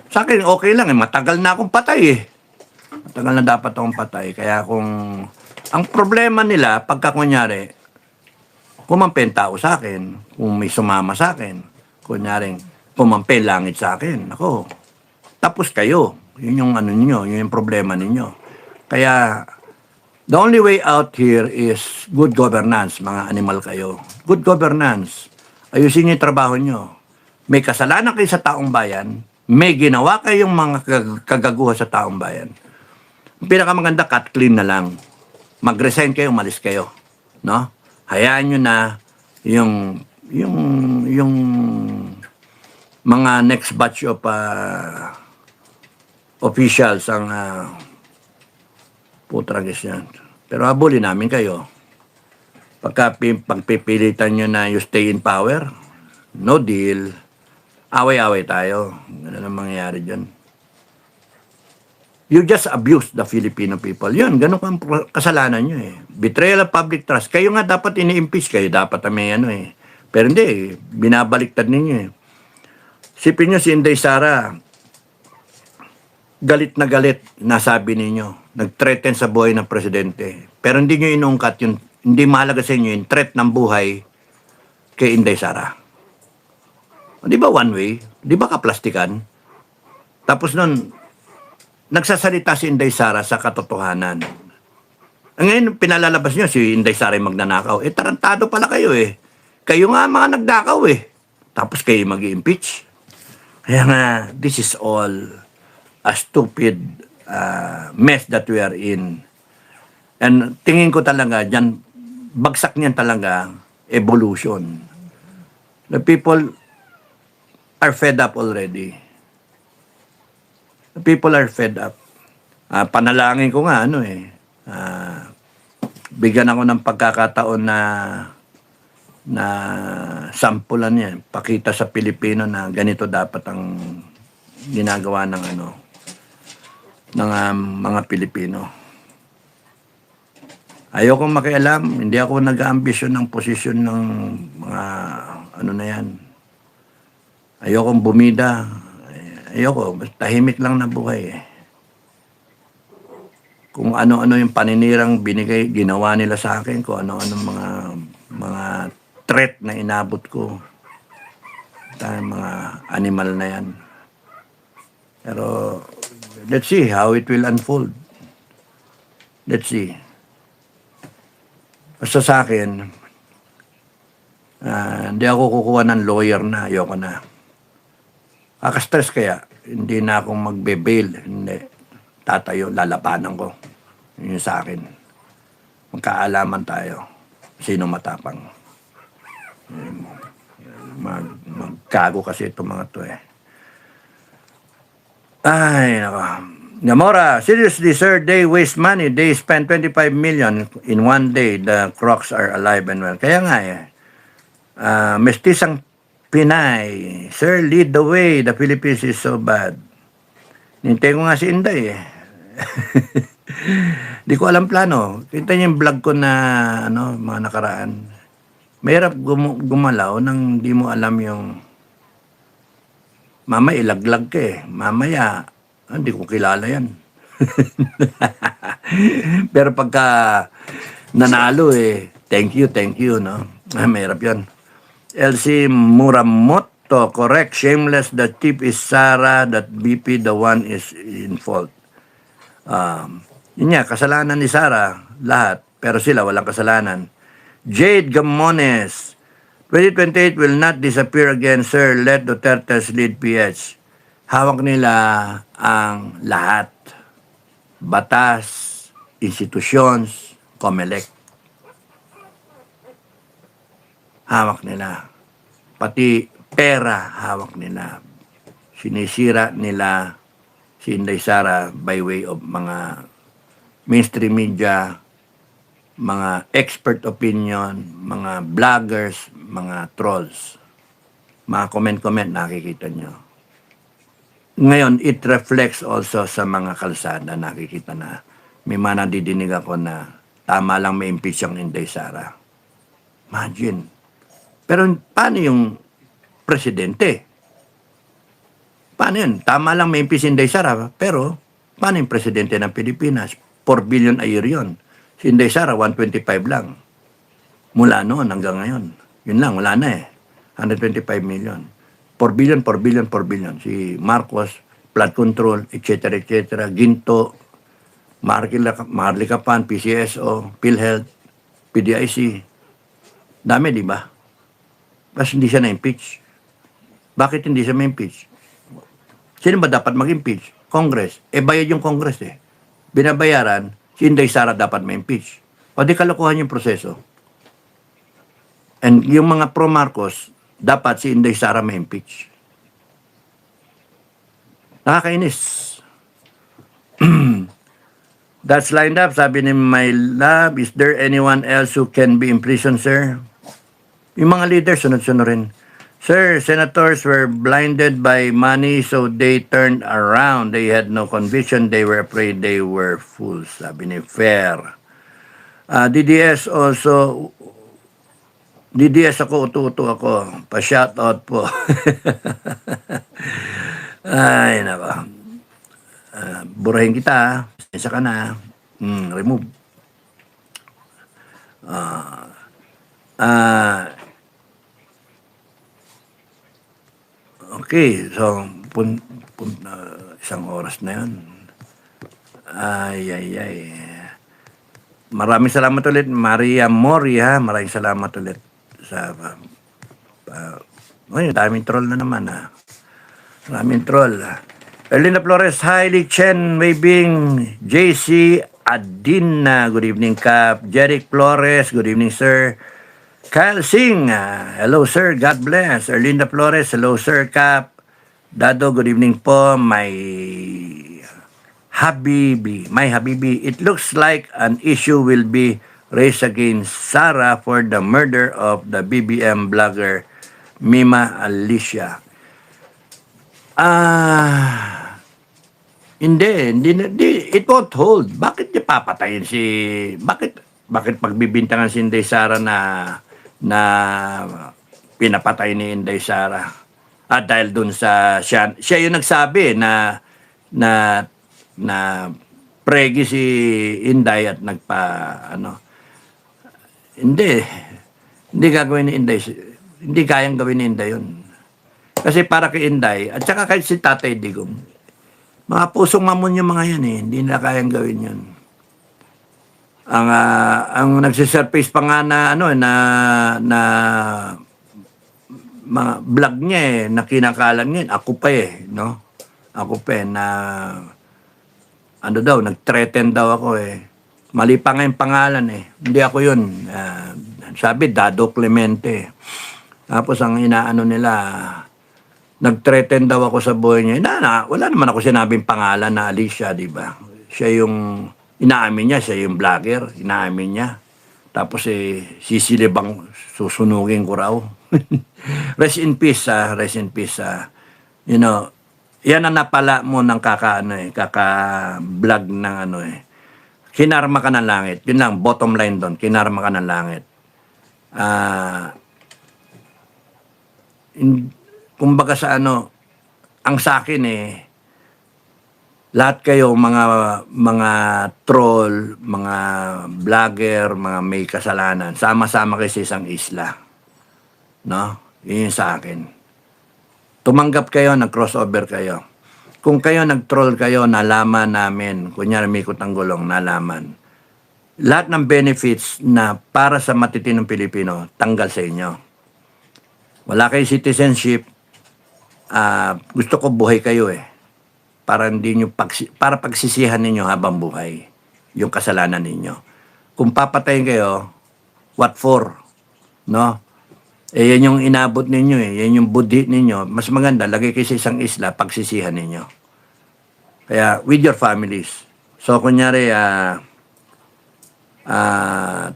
Sa akin, okay lang Matagal na akong patay Matagal na dapat akong patay. Kaya ang problema nila, pagka kunyari, kumampi ang tao sa akin, kung may sumama sa akin, kunyari, kumampi langit sa akin, ako, tapos kayo. Yun yung ninyo, yun yung problema ninyo. Kaya, the only way out here is good governance, mga animal kayo. Good governance. Ayusin niyo yung trabaho nyo. May kasalanan kayo sa taong bayan, may ginawa kayong mga kagaguha sa taong bayan. Pinakamaganda, cut clean na lang. Mag-resign kayo, umalis kayo. No? Hayaan nyo na yung mga next batch of officials ang putragis yan. Pero habulin namin kayo. Pagpipilitan nyo na you stay in power, no deal, away-away tayo. Ganun ang mangyayari dyan. You just abuse the Filipino people. Yun, ganun ang kasalanan nyo Betrayal of public trust. Kayo nga dapat ini-impeach kayo. Dapat may Pero hindi, binabaliktad ninyo Sipin nyo si Inday Sara, galit na galit, nasabi ninyo. Nag-threaten sa buhay ng presidente. Pero hindi nyo inungkat yun. Hindi mahalaga sa inyo yung threat ng buhay kay Inday Sara. Di ba one way? Di ba kaplastikan? Tapos nun, nagsasalita si Inday Sara sa katotohanan. Ngayon, pinalalabas nyo si Inday Sara yung magnanakaw. Tarantado pala kayo Kayo nga mga nagdakaw Tapos kayo mag-impeach. Kaya nga, this is all a stupid mess that we are in. And tingin ko talaga, dyan, bagsak niyan talaga, evolution. The people are fed up already. The people are fed up. Panalangin ko nga, bigyan ako ng pagkakataon na sampulan yan, pakita sa Pilipino na ganito dapat ang ginagawa ng mga Pilipino. Ayokong makialam, hindi ako nag-aambisyon ng posisyon ng mga na yan. Ayokong bumida. Ayoko, tahimik lang na buhay eh. Kung ano-ano yung paninirang binigay, ginawa nila sa akin, kung ano-ano mga threat na inabot ko. Mga animal na yan. Pero, let's see how it will unfold. Let's see. Basta sa akin, hindi ako kukuha ng lawyer na, ayoko na. Kaka-stress kaya, hindi na akong magbe-bail, hindi. Tatayo, lalabanan ko. Yun sa akin. Magkaalaman tayo. Sino matapang. Magkago kasi itong mga to eh. Ay, nako. Gamora, seriously sir, they waste money. They spend 25 million in one day. The crocs are alive and well. Kaya nga eh. Mestisang Pinay. Sir, lead the way. The Philippines is so bad. Nintay ko nga si Inday eh. Di ko alam plano. Kita niyo yung vlog ko na mga nakaraan. Mahirap gumalaw nang di mo alam yung mamaya ilaglag ka eh. Mamaya, hindi ko kilala yan. Pero pagka nanalo eh, thank you, no? Mahirap yan. LC Muramoto, correct. Shameless, the tip is Sara, that BP, the one is in fault. Yun nga, kasalanan ni Sara, lahat. Pero sila, walang kasalanan. Jade Gamones, 2028 will not disappear again, sir. Let Duterte's lead PH. Hawak nila ang lahat. Batas, institutions, COMELEC. Hawak nila. Pati pera, hawak nila. Sinisira nila si Inday Sara by way of mga mainstream media, mga expert opinion, mga vloggers, mga trolls. Mga comment-comment, nakikita nyo. Ngayon, it reflects also sa mga kalsada. Nakikita na may mga nadidinig ako na tama lang may impeach ang Inday Sara. Imagine. Pero paano yung presidente? Paano yun? Tama lang may impeach si Inday Sara, pero paano yung presidente ng Pilipinas? 4 billion a year yun. Si Inday Sara, 125 lang. Mula noon hanggang ngayon. Yun lang, wala na eh. 125 million. 4 billion, 4 billion, 4 billion. Si Marcos, flood control, etc., etc., Ginto, Marlicapan, PCSO, PhilHealth, PDIC. Dami, di ba? Kasi hindi siya na-impeach. Bakit hindi siya ma-impeach? Sino ba dapat mag-impeach? Congress. Bayad yung Congress eh. Binabayaran, si Inday Sara dapat ma-impeach. O di kalokohan yung proseso. And yung mga pro-Marcos, dapat si Inday Sara ma-impeach. Nakakainis. That's lined up. Sabi ni my love, is there anyone else who can be in prison, sir? Yung mga leaders, sunod-sunod rin. Sir, senators were blinded by money, so they turned around. They had no conviction. They were afraid they were fools. Sabi ni Fair. DDS also, DDS ako, utu-utu ako. Pa-shoutout po. Ay, nako. Burahin kita. Isa ka na. Remove. Okay, so isang oras na yun. Ay. Maraming salamat ulit, Maria Mori, ha. Maraming salamat ulit sa daming troll na naman, ha. Maraming troll. Erlinda Flores, Hailey Chen, Weibing, JC Adina, good evening, Kap. Jeric Flores, good evening, sir. Kyle Singh, hello, sir, God bless. Erlinda Flores, hello, sir, Kap. Dado, good evening po, my Habibi, it looks like an issue will be raised against Sarah for the murder of the BBM blogger Mima Alicia. Hindi, it won't hold. Bakit niya papatayin bakit pagbibintangan si Inday Sara na pinapatay ni Inday Sara? Dahil dun siya yung nagsabi na pregi si Inday at hindi gagawin ni Inday, hindi kayang gawin ni Inday yun. Kasi para kay Inday, at saka kahit si Tatay Digong, mga pusong mamon yung mga yan hindi na kayang gawin yun. Ang nagsisurface pa nga na mga vlog niya na kinakalan niya, ako pa no? Ako pa na nag-threaten daw ako Mali pa nga yung pangalan Hindi ako yun. Sabi, Dado Clemente. Tapos ang inaano nila, nag-threaten daw ako sa buhay niya. Wala naman ako sinabing pangalan na Alicia, di ba? Siya yung, inaamin niya, siya yung vlogger, inaamin niya. Tapos sisilibang susunugin ko raw. Rest in peace, rest in peace. You know, yan ang napala mo ng kaka-vlog ng kinarma ka ng langit. Yun lang, bottom line doon, kinarma ka ng langit. Kumbaga sa ang sa akin lahat kayo mga troll, mga vlogger, mga may kasalanan, sama-sama kayo sa isang isla. No? Yun yung sa akin. Tumanggap kayo, nag-crossover kayo. Kung kayo nag-troll kayo, nalaman namin, kunyari may kutang gulong, nalaman. Lahat ng benefits na para sa matitinong Pilipino, tanggal sa inyo. Wala kayo citizenship, gusto ko buhay kayo para para pagsisihan ninyo habang buhay yung kasalanan ninyo. Kung papatayin kayo, what for? No? Yan yung inabot ninyo yan yung budhi ninyo. Mas maganda, lagay kayo sa isang isla, pagsisihan ninyo. Kaya, with your families. So, kunyari,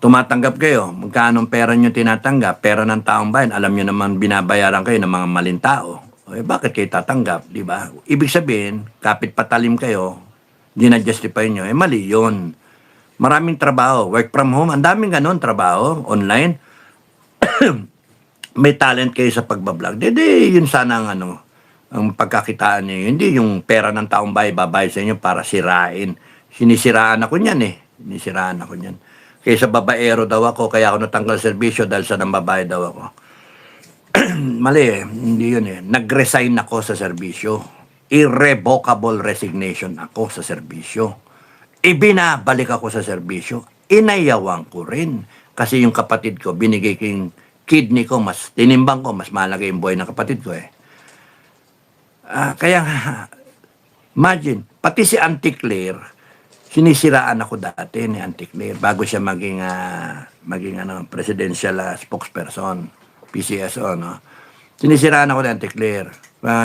tumatanggap kayo, magkano pera nyo tinatanggap, pera ng taong bayan, alam nyo naman binabayaran kayo ng mga maling tao. Bakit kayo tatanggap, di ba? Ibig sabihin, kapit patalim kayo, di na-justify nyo, mali yun. Maraming trabaho, work from home, ang daming ganon trabaho, online. May talent kayo sa pagbablog. Hindi, yun sana ang pagkakitaan niyo. Hindi yung pera ng taong bayan, babayad sa inyo para sirain. Sinisiraan ako niyan Sinisiraan ako niyan. Kaya sa babaero daw ako, kaya ako natanggal serbisyo dahil sa nambabayad daw ako. Mali hindi yun Nag-resign ako sa serbisyo. Irrevocable resignation ako sa serbisyo. Ibinabalik ako sa serbisyo. Inayawan ko rin. Kasi yung kapatid ko, binigay ko yung kidney ko, mas tinimbang ko, mas mahalaga yung buhay ng kapatid ko Kaya, imagine, pati si Auntie Claire, sinisiraan ako dati ni Auntie Claire bago siya maging presidential spokesperson, PCSO, no? Sinisiraan ako ni Auntie Claire.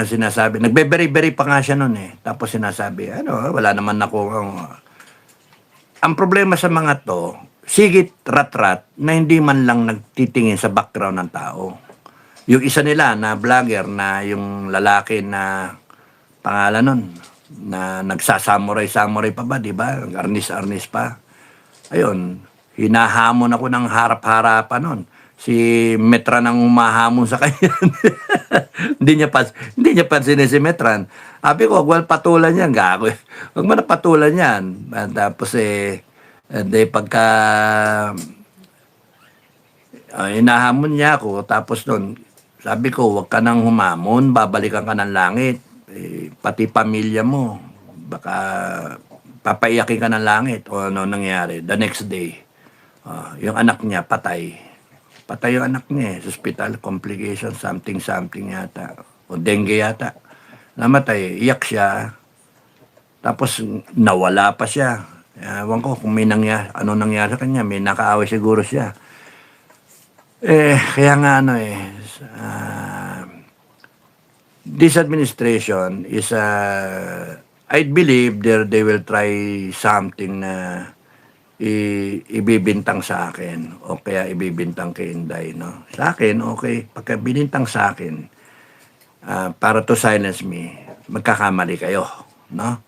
Sinasabi, nagbe-beri-beri pa nga siya noon Tapos sinasabi, wala naman ako. Ang problema sa mga to, sigit rat-rat na hindi man lang nagtitingin sa background ng tao. Yung isa nila na vlogger na yung lalaki na pangalan nun, na nagsasamuray-samuray pa ba, di ba? Arnis-arnis pa. Ayun, hinahamon ako ng harap-harapan nun. Si Metran ang humahamon sa kanya. hindi niya pansinin si Metran. Sabi ko, wag patulan yan, gago. Huwag mo na patulan yan. Tapos pagka hinahamon niya ako, tapos nun, sabi ko, wag ka nang humamon, babalikan ka ng langit. Pati pamilya mo, baka papaiyakin ka ng langit. O ano nangyari? The next day, yung anak niya, patay. Patay yung anak niya sa hospital, complication, something yata. O dengue yata. Namatay, iyak siya. Tapos nawala pa siya. Ewan ko kung ano nangyari sa kanya, may nakaaway siguro siya. Kaya nga this administration is, I believe they will try something na ibibintang sa akin o kaya ibibintang kay Inday, no? Sa akin, okay. Pagka binintang sa akin, para to silence me, magkakamali kayo, no?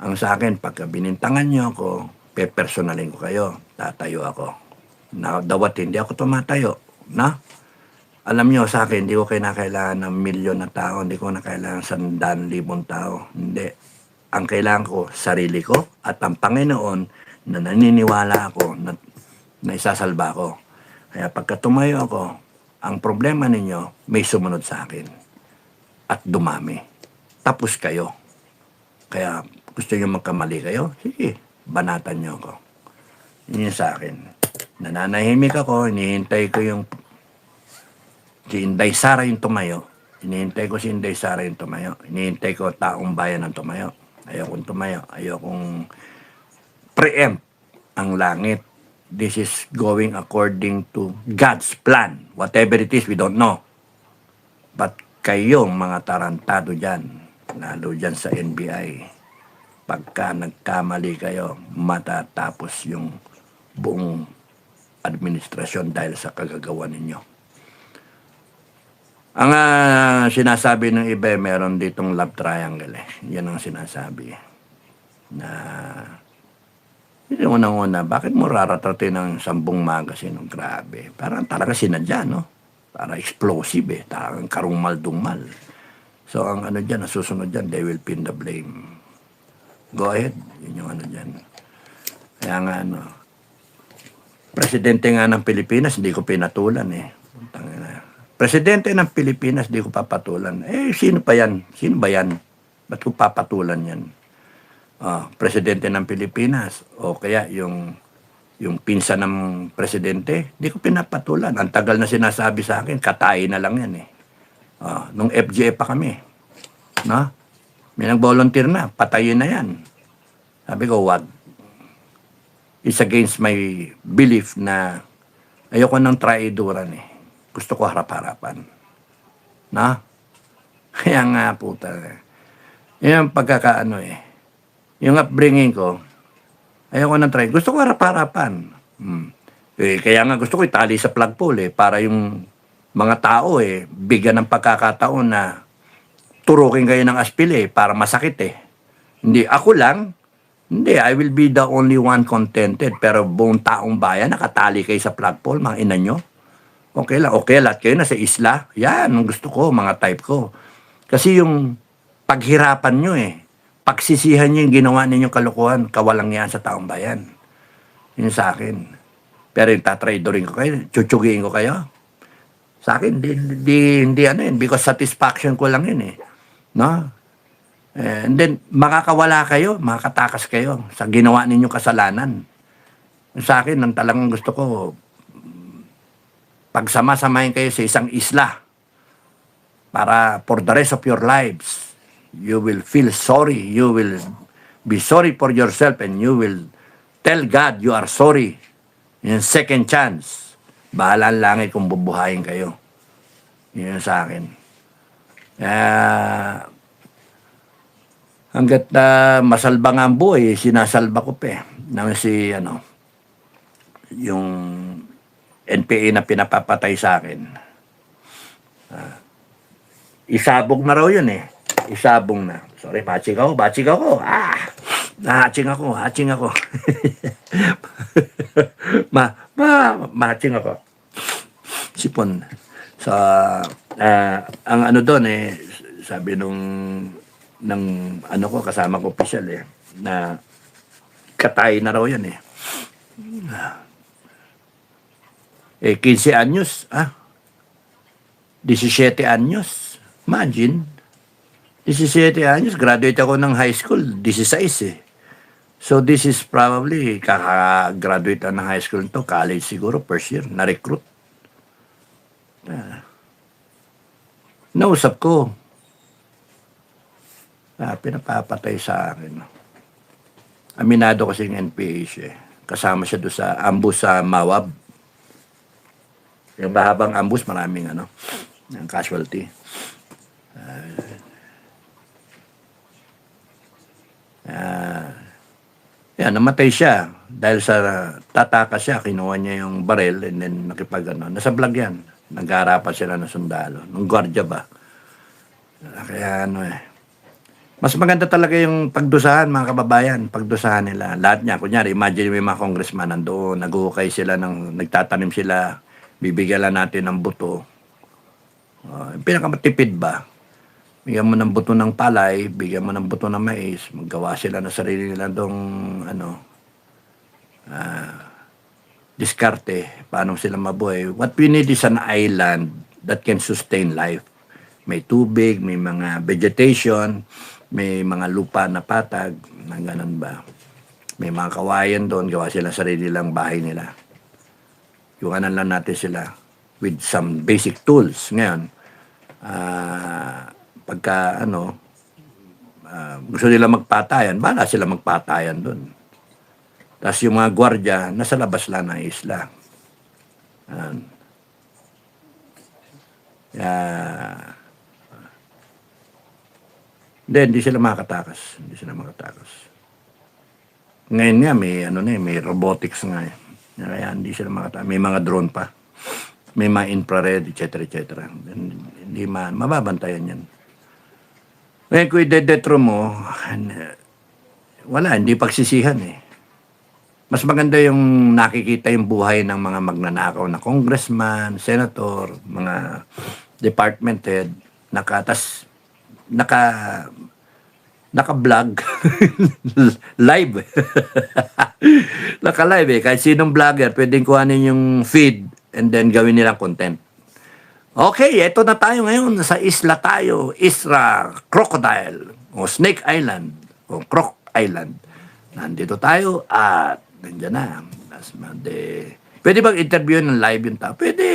Ang sa akin, pagka binintangan nyo ako, pepersonalin ko kayo, tatayo ako. Dawat hindi ako tumatayo, no? Alam nyo, sa akin, hindi ko kailangan ng milyon na tao, hindi ko na kailangan 100,000 tao. Hindi. Ang kailangan ko, sarili ko at ang Panginoon na naniniwala ako na isasalba ko. Kaya pagka tumayo ako, ang problema ninyo, may sumunod sa akin. At dumami. Tapos kayo. Kaya gusto nyo magkamali kayo? Sige, banatan nyo ako. Yun yung sa akin. Nananahimik ako, hinihintay ko yung si Inday Sara yung tumayo. Hinihintay ko si Inday Sara yung tumayo. Hinihintay ko taong bayan ang tumayo. Ayokong tumayo. Ayokong preempt ang langit. This is going according to God's plan. Whatever it is, we don't know. But kayong mga tarantado dyan, lalo dyan sa NBI, pagka nagkamali kayo, matatapos yung buong administrasyon dahil sa kagagawa ninyo. Ang sinasabi ng iba, meron ditong love triangle. Yan ang sinasabi. Na yung unang-una, bakit mo raratratin ng Sambong Magazine? Grabe. Parang talaga sinadya, no? Para explosive, talagang karungmal-dungmal. So, ang dyan, nasusunod dyan, they will pin the blame. Go ahead. Yun yung dyan. Kaya nga, presidente nga ng Pilipinas, hindi ko pinatulan, Presidente ng Pilipinas, hindi ko papatulan. Sino pa yan? Sino ba yan? Ba't ko papatulan yan? Presidente ng Pilipinas, o kaya yung pinsan ng presidente, hindi ko pinapatulan. Ang tagal na sinasabi sa akin, katayin na lang yan nung FGA pa kami. No? May nag-volunteer na, patayin na yan. Sabi ko, wag. It's against my belief na ayoko ng traidoran Gusto ko harap-harapan. Na? Kaya nga puta. Yan ang pagkakaano Yung upbringing ko, ayoko ng try. Gusto ko harap-harapan. Kaya nga gusto ko itali sa flagpole para yung mga tao bigyan ng pagkakataon na turukin kayo ng aspil para masakit Hindi, ako lang, hindi, I will be the only one contented. Pero buong taong bayan, nakatali kayo sa flagpole, mga ina nyo. Okay lang, lahat kayo nasa isla. Yan, ang gusto ko, mga type ko. Kasi yung paghirapan nyo pagsisihan nyo yung ginawa ninyong kalokohan, kawalang yan sa taong bayan. Yun sa akin. Pero yung tatradorin ko kayo, chuchugiin ko kayo. Sa akin, hindi because satisfaction ko lang yun No? And then, makakawala kayo, makakatakas kayo sa ginawa ninyong kasalanan. Sa akin, ang talagang gusto ko, pagsama-samahin kayo sa isang isla para for the rest of your lives, you will feel sorry. You will be sorry for yourself and you will tell God you are sorry. Yung second chance. Bahala ang langit kung bubuhayin kayo. Yun sa akin. Hanggat masalba nga ang buhay, sinasalba ko nang si yung NPA na pinapapatay sa akin. Isabog na raw yun Isabong na. Sorry, batching ako. Hatching ako. Matching ako. Sipon. So, ang doon sabi ng ko, kasama ko official na katay na raw yan 15 anyos, 17 anyos. Imagine, 17 anyos, graduate ako ng high school, 16 So this is probably, kaka-graduate ng high school to, college siguro, first year, na-recruit. Nausap ko. pinapapatay sa akin. Aminado kasi yung NPA siya. Kasama siya doon sa ambush sa Mawab. Yung mahabang ambush, maraming yung casualty. Yan, namatay siya. Dahil sa tataka siya, kinuha niya yung baril and then nasa vlog yan. Nag-aarapan sila ng sundalo. Nung gwardiya ba? Kaya mas maganda talaga yung pagdusahan, mga kababayan. Pagdusahan nila. Lahat niya. Kunyari, imagine may mga congressman nandoon. Nag-uukay sila, nagtatanim sila. Bibigyan lang natin ng buto. Pinakamatipid ba? Bigyan mo ng buto ng palay, bigyan mo ng buto ng mais, maggawa sila ng sarili nila dong diskarte, paano sila mabuhay. What we need is an island that can sustain life. May tubig, may mga vegetation, may mga lupa na patag, na ganun ba. May mga kawayan doon, gawa sila sarili lang bahay nila. Iwanan lang natin sila with some basic tools. Ngayon, pagka gusto nila magpatayan, bala sila magpatayan doon. Tapos yung mga gwardiya, nasa labas lang ng isla. Hindi sila makatakas. Hindi sila makatakas. Ngayon nga, may robotics nga. Kaya hindi sila makatakas. May mga drone pa. May mga infrared, etc. Hindi mababantayan yan. Ngayon, kung idedetro mo, wala, hindi pagsisihan Mas maganda yung nakikita yung buhay ng mga magnanakaw na congressman, senator, mga department head, naka-vlog, live. Naka-live Kahit sinong vlogger, pwedeng kuhanin yung feed and then gawin nilang content. Okay, eto na tayo ngayon. Sa isla tayo. Isla Crocodile o Snake Island o Croc Island. Nandito tayo at nandiyan na. Pwede bang interview ng live yung tao? Pwede.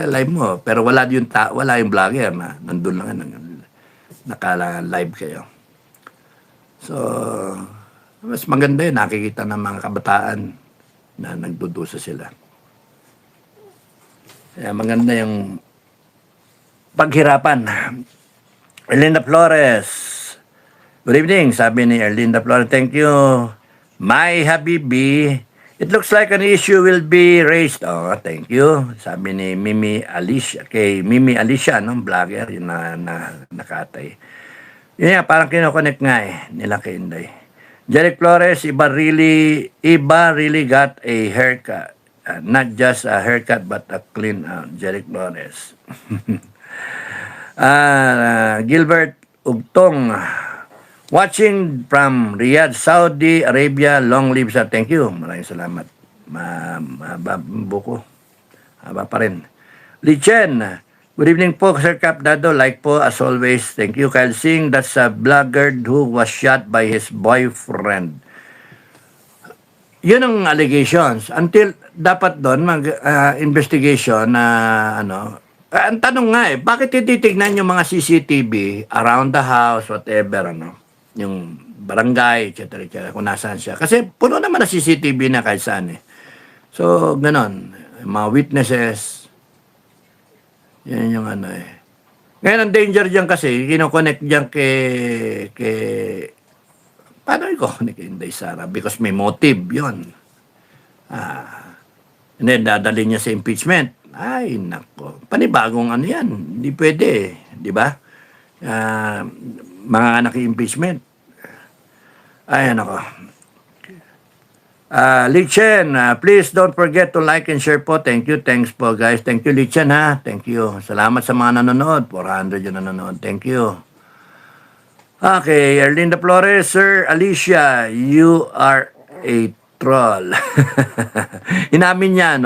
Live mo. Pero wala yung vlogger na nandun lang. Naka-live kayo. So, mas maganda yun. Nakikita ng mga kabataan na nagdudusa sila. Kaya maganda yung paghirapan. Erlinda Flores. Good evening, sabi ni Erlinda Flores. Thank you. My Habibi. It looks like an issue will be raised. Oh, thank you. Sabi ni Mimi Alicia. Kay Mimi Alicia, vlogger, yun na nakatay. Yun nga, parang kinoconnect nga nila kay Inday. Jeric Flores, iba really got a haircut. Not just a haircut, but a clean out. Jeric Flores. Gilbert Ugtong, watching from Riyadh, Saudi Arabia. Long live sa. Thank you. Maraming salamat. Buko. Haba pa rin. Lichen, good evening po, Sir Cap Dado. Like po, as always. Thank you. Kyle Singh, that's a blogger who was shot by his boyfriend. Yun ang allegations. Until dapat doon mag-investigation na ang tanong nga bakit tititignan yung mga CCTV around the house, whatever, yung barangay, etc. Kung nasaan siya. Kasi puno naman na CCTV na kahit saan So, ganon. Mga witnesses, yan yung Ngayon, ang danger dyan kasi, kinoconnect dyan paano i-connect kay Inday Sara? Because may motive yun. And then, dadali niya sa impeachment. Ay, nako. Panibagong yan. Hindi pwede. Di ba? Mga anak impeachment. Ay, nako. Lichen, please don't forget to like and share po. Thank you. Thanks po, guys. Thank you, Lichen, ha. Thank you. Salamat sa mga nanonood. 400 yung nanonood. Thank you. Okay, Erlinda Flores, Sir Alicia, you are a troll. Inamin niya,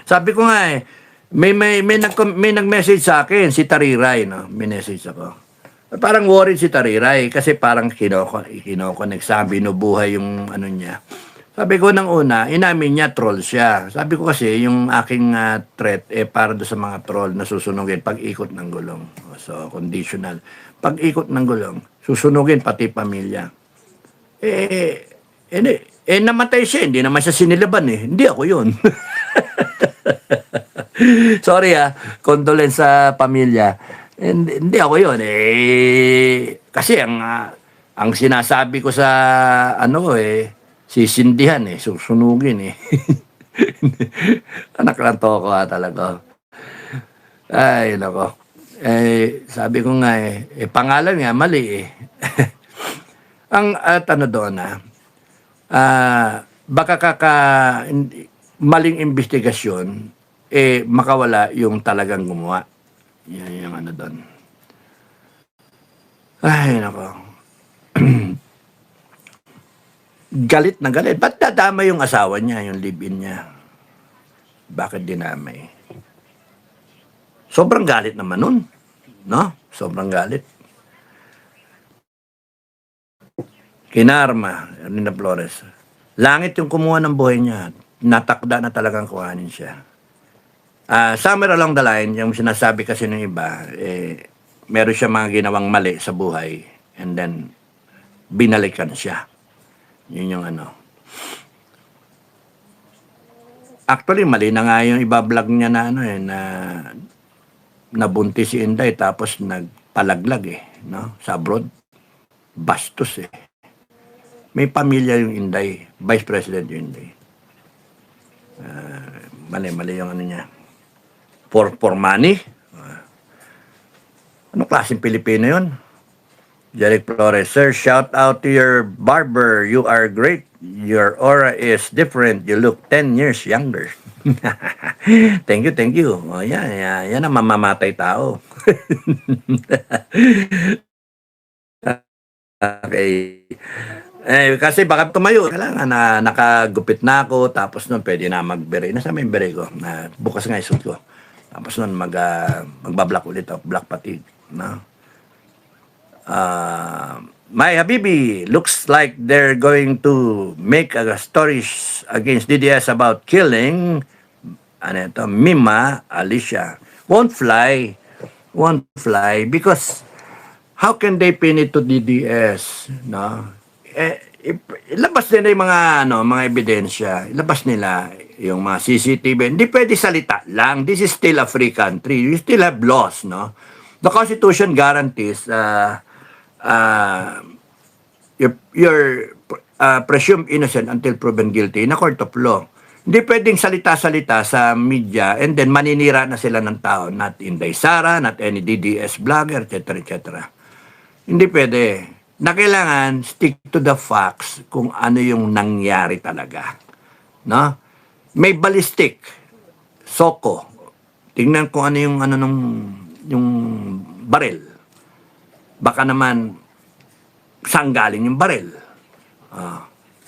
Sabi ko nga may nag-message sa akin, si Tariray, May message ako. Parang worried si Tariray kasi parang kinoconnect sa binubuhay yung niya. Sabi ko nang una, inamin niya troll siya. Sabi ko kasi yung aking threat para do sa mga troll na susunugin pag ikot ng gulong. So, conditional. Pag ikot ng gulong. Susunugin pati pamilya. Namatay siya, hindi naman siya sinilaban eh. Hindi ako yun. Sorry condolence sa pamilya. Hindi ako yun kasi ang sinasabi ko sa sisindihan susunugin Anak lang toko talaga. Ay, nako. Sabi ko nga pangalan nga mali Ang doon baka maling investigasyon makawala yung talagang gumawa. Yan yung doon. Ay, nako. Galit na galit. Ba't dadamay yung asawa niya, yung live-in niya? Bakit dinamay? Sobrang galit naman nun. No? Sobrang galit. Kinarma, Erlinda Flores. Langit yung kumuha ng buhay niya. Natakda na talagang kuhanin siya. Somewhere along the line, yung sinasabi kasi ng iba, meron siya mga ginawang mali sa buhay and then binalikan siya. Yun yung Actually, mali na nga yung iba-vlog niya na na nabuntis si Inday tapos nagpalaglag no? Sa abroad. Bastos May pamilya yung Inday, Vice President yung Inday. Mali yung niya. For money? Ano klaseng Pilipino yun? Jeric Flores, sir, shout out to your barber. You are great. Your aura is different. You look 10 years younger. Thank you. Yan ang mamamatay tao. Okay. Kasi baka tumayo, kailangan na nakagupit na ako, tapos nun pwede na magbere. Nasa may bere ko, bukas nga isuot ko. Tapos nun magbablock ulit ako, black fatigue. No? My Habibi, looks like they're going to make stories against DDS about killing Mima Alicia. Won't fly because how can they pin it to DDS? No? Ilabas nila yung mga ebidensya. Ilabas nila yung mga CCTV. Hindi pwede salita lang. This is still a free country. You still have laws, no? The Constitution guarantees you're presumed innocent until proven guilty in a court of law. Hindi pwedeng salita-salita sa media and then maninira na sila ng tao. Not Inday Sara, not any DDS blogger, etc. Hindi pwede. Na kailangan stick to the facts kung ano yung nangyari talaga. No? May ballistic, soko. Tingnan kung ano yung baril. Baka naman saan galing yung baril.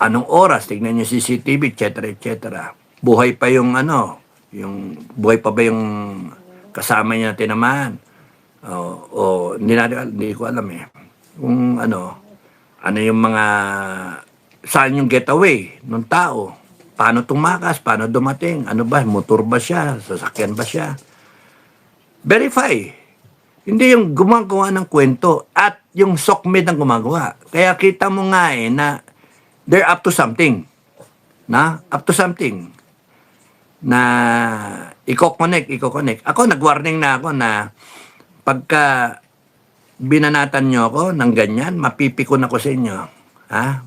Anong oras? Tignan niyo CCTV, etc. Buhay pa yung buhay pa ba yung kasama niya na tinamaan? Hindi ko alam kung ano yung mga, saan yung getaway ng tao? Paano tumakas? Paano dumating? Ano ba? Motor ba siya? Sasakyan ba siya? Verify. Hindi yung gumagawa ng kwento at yung SOCMED ang gumagawa. Kaya kita mo nga na they're up to something. Up to something. Na i-connect. Ako, nag-warning na ako na pagka binanatan nyo ako ng ganyan, mapipikon ako sa inyo.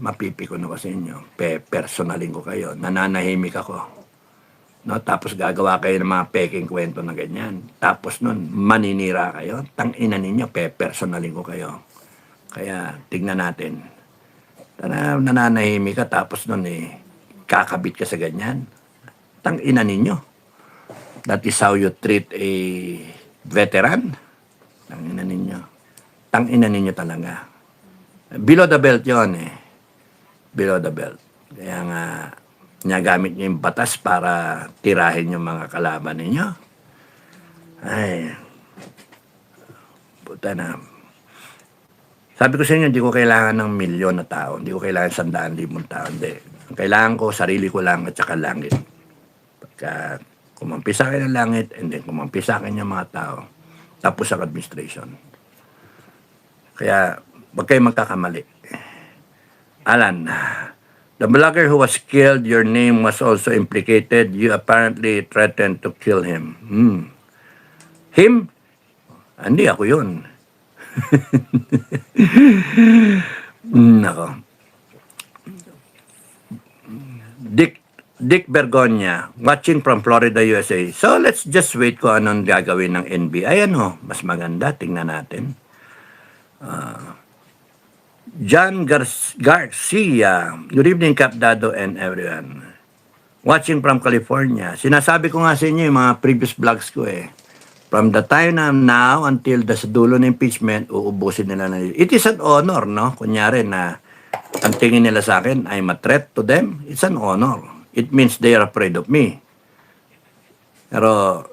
Mapipikon ako sa inyo. Personalin ko kayo. Nananahimik ako. No? Tapos gagawa kayo ng mga peking kwento na ganyan. Tapos nun, maninira kayo. Tangina ninyo, personalin ko kayo. Kaya, tignan natin. Nananahimik ka, tapos nun kakabit ka sa ganyan. Tangina ninyo. That is how you treat a veteran. Tangina ninyo. Tangina ninyo talaga. Below the belt yun Below the belt. Kaya nga, gamit nyo yung batas para tirahin yung mga kalaban ninyo. Ay, puta na. Sabi ko sa inyo, hindi ko kailangan ng milyon na tao. Hindi ko kailangan 100,000 tao. Hindi. Ang kailangan ko, sarili ko lang at saka langit. Pagka kumampi sa akin ang langit, and then kumampi sa akin yung mga tao, tapos ang administration. Kaya, Huwag kayo magkakamali. Alan, the blogger who was killed, your name was also implicated. You apparently threatened to kill him. Him? Hindi ako yun. Nako. Dick Bergonia, watching from Florida, USA. So, let's just wait kung anong gagawin ng NBI. Ano, mas maganda. Tingnan natin. John Garcia. Good evening, Cap Dado and everyone. Watching from California. Sinasabi ko nga sa inyo yung mga previous vlogs ko eh. From the time na now until the dulo ng impeachment, uubusin nila na. It is an honor, no? Kunyari na ang tingin nila sa akin, I'm a threat to them. It's an honor. It means they are afraid of me. Pero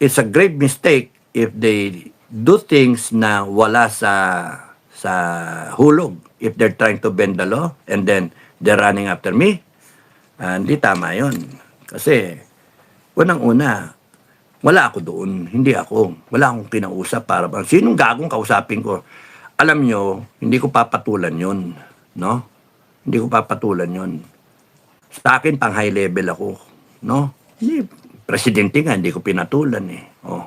it's a great mistake if they do things na wala sa hulog. If they're trying to bend the law and then they're running after me, hindi tama yun. Kasi, unang-una, wala ako doon. Hindi ako. Wala akong kinausap para bang, sinong gagong kausapin ko? Alam nyo, hindi ko papatulan yun. No? Hindi ko papatulan yun. Sa akin, pang high level ako. No? Hindi, presidente nga, hindi ko pinatulan eh. Oh.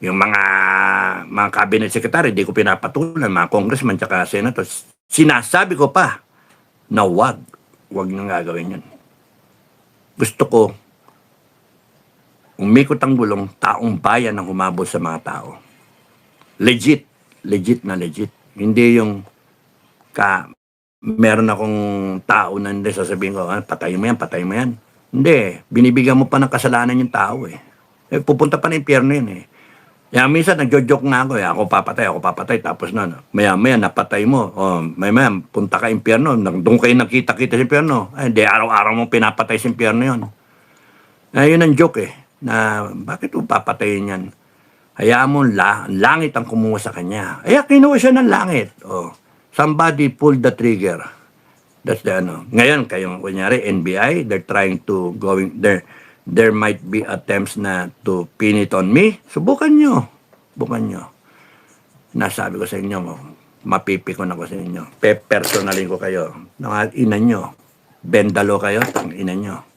Yung mga cabinet secretary, hindi ko pinapatulan. Mga congressman, tsaka senators. Sinasabi ko pa na wag nang gagawin yun. Gusto ko umikot ang gulong, taong bayan ang humabol sa mga tao. Legit na legit. Hindi yung meron akong tao na hindi sasabihin ko, patay mo yan. Hindi, binibigyan mo pa ng kasalanan yung tao eh. Pupunta pa ng impyerno yun eh. Kaya minsan nagjo-joke nga ako, ako papatay, tapos na, maya napatay mo, maya, punta ka impyerno, doon kayo nakita-kita sa impyerno, hindi, araw-araw mo pinapatay sa impyerno yun. Yun ang joke eh, na bakit mo papatayin yan? Hayaan mo, langit ang kumuha sa kanya. Kinuha siya ng langit. Somebody pulled the trigger. That's the ano. Ngayon, kayong kunyari, NBI, they're trying to there might be attempts na to pin it on me. Subukan nyo. Nasabi ko sa inyo, mapipikon ako sa inyo. Personalin ko kayo. Ina nyo. Bendalo kayo, ina nyo.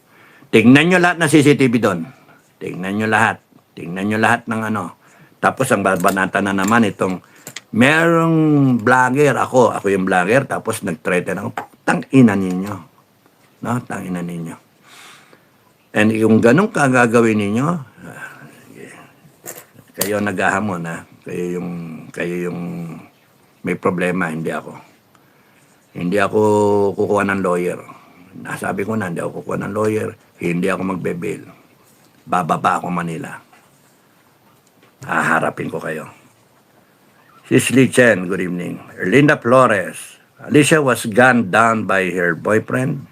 Tingnan nyo lahat ng CCTV doon. Tingnan nyo lahat ng ano. Tapos ang babanata na naman itong merong vlogger, ako yung vlogger, tapos nag-threaten ako. Tang-ina ninyo. No? Tang-ina ninyo. And yung ganong kagagawin ninyo, kayo naghahamon, ha? Kayo yung may problema, hindi ako. Hindi ako kukuha ng lawyer. Nasabi ko na, hindi ako kukuha ng lawyer, hindi ako magbe-bail. Bababa ako Manila. Haharapin ko kayo. Cicely Chen, good evening. Erlinda Flores, Alicia was gunned down by her boyfriend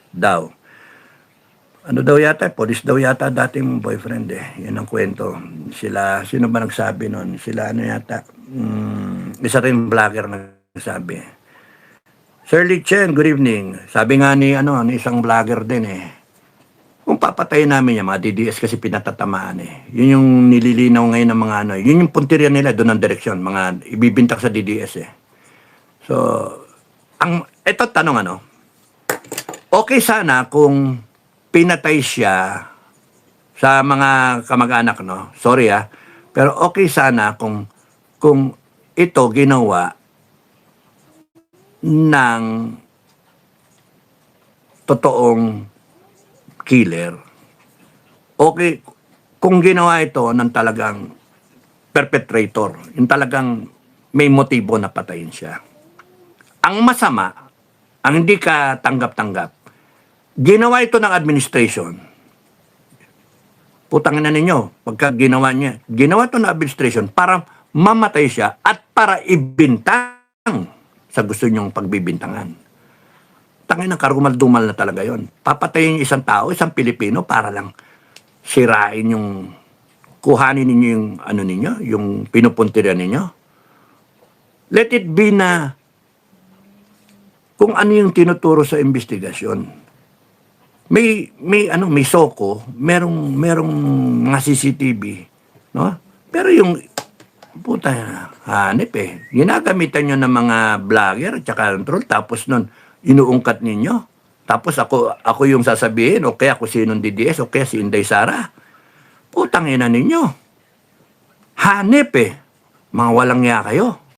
daw. Ano daw yata? Police daw yata dating boyfriend eh. Yan ang kwento. Sino ba nagsabi nun? Sila ano yata? Isa rin vlogger nagsabi. Shirley Chen, good evening. Sabi nga ni isang vlogger din eh. Kung papatayin namin yung mga DDS kasi pinatatamaan eh. Yun yung nililinaw ngayon ng mga ano. Yun yung punteriya nila doon ang direksyon. Mga ibibintak sa DDS eh. So, ito tanong okay sana kung pinatay siya sa mga kamag-anak, no? Sorry pero okay sana kung ito ginawa ng totoong killer. Okay, kung ginawa ito ng talagang perpetrator, yung talagang may motibo na patayin siya. Ang masama, ang hindi ka tanggap-tanggap, ginawa ito ng administration. Putangin na ninyo, pagka ginawa ito ng administration para mamatay siya at para ibintang sa gusto nyong pagbibintangan. Tangin ng karumal-dumal na talaga yon. Papatayin yung isang tao, isang Pilipino para lang sirain kuhanin ninyo yung yung pinupuntirya ninyo. Let it be na kung ano yung tinuturo sa investigasyon. May soko, merong mga CCTV, no? Pero yung Puta, hanip eh. Ginagamitan nyo ng mga vlogger at saka troll, tapos nun, inuungkat ninyo. Tapos ako yung sasabihin, o kaya ako sinong DDS, o kaya si Inday Sara. Putang ina ninyo. Hanip eh. Mga walang ya kayo.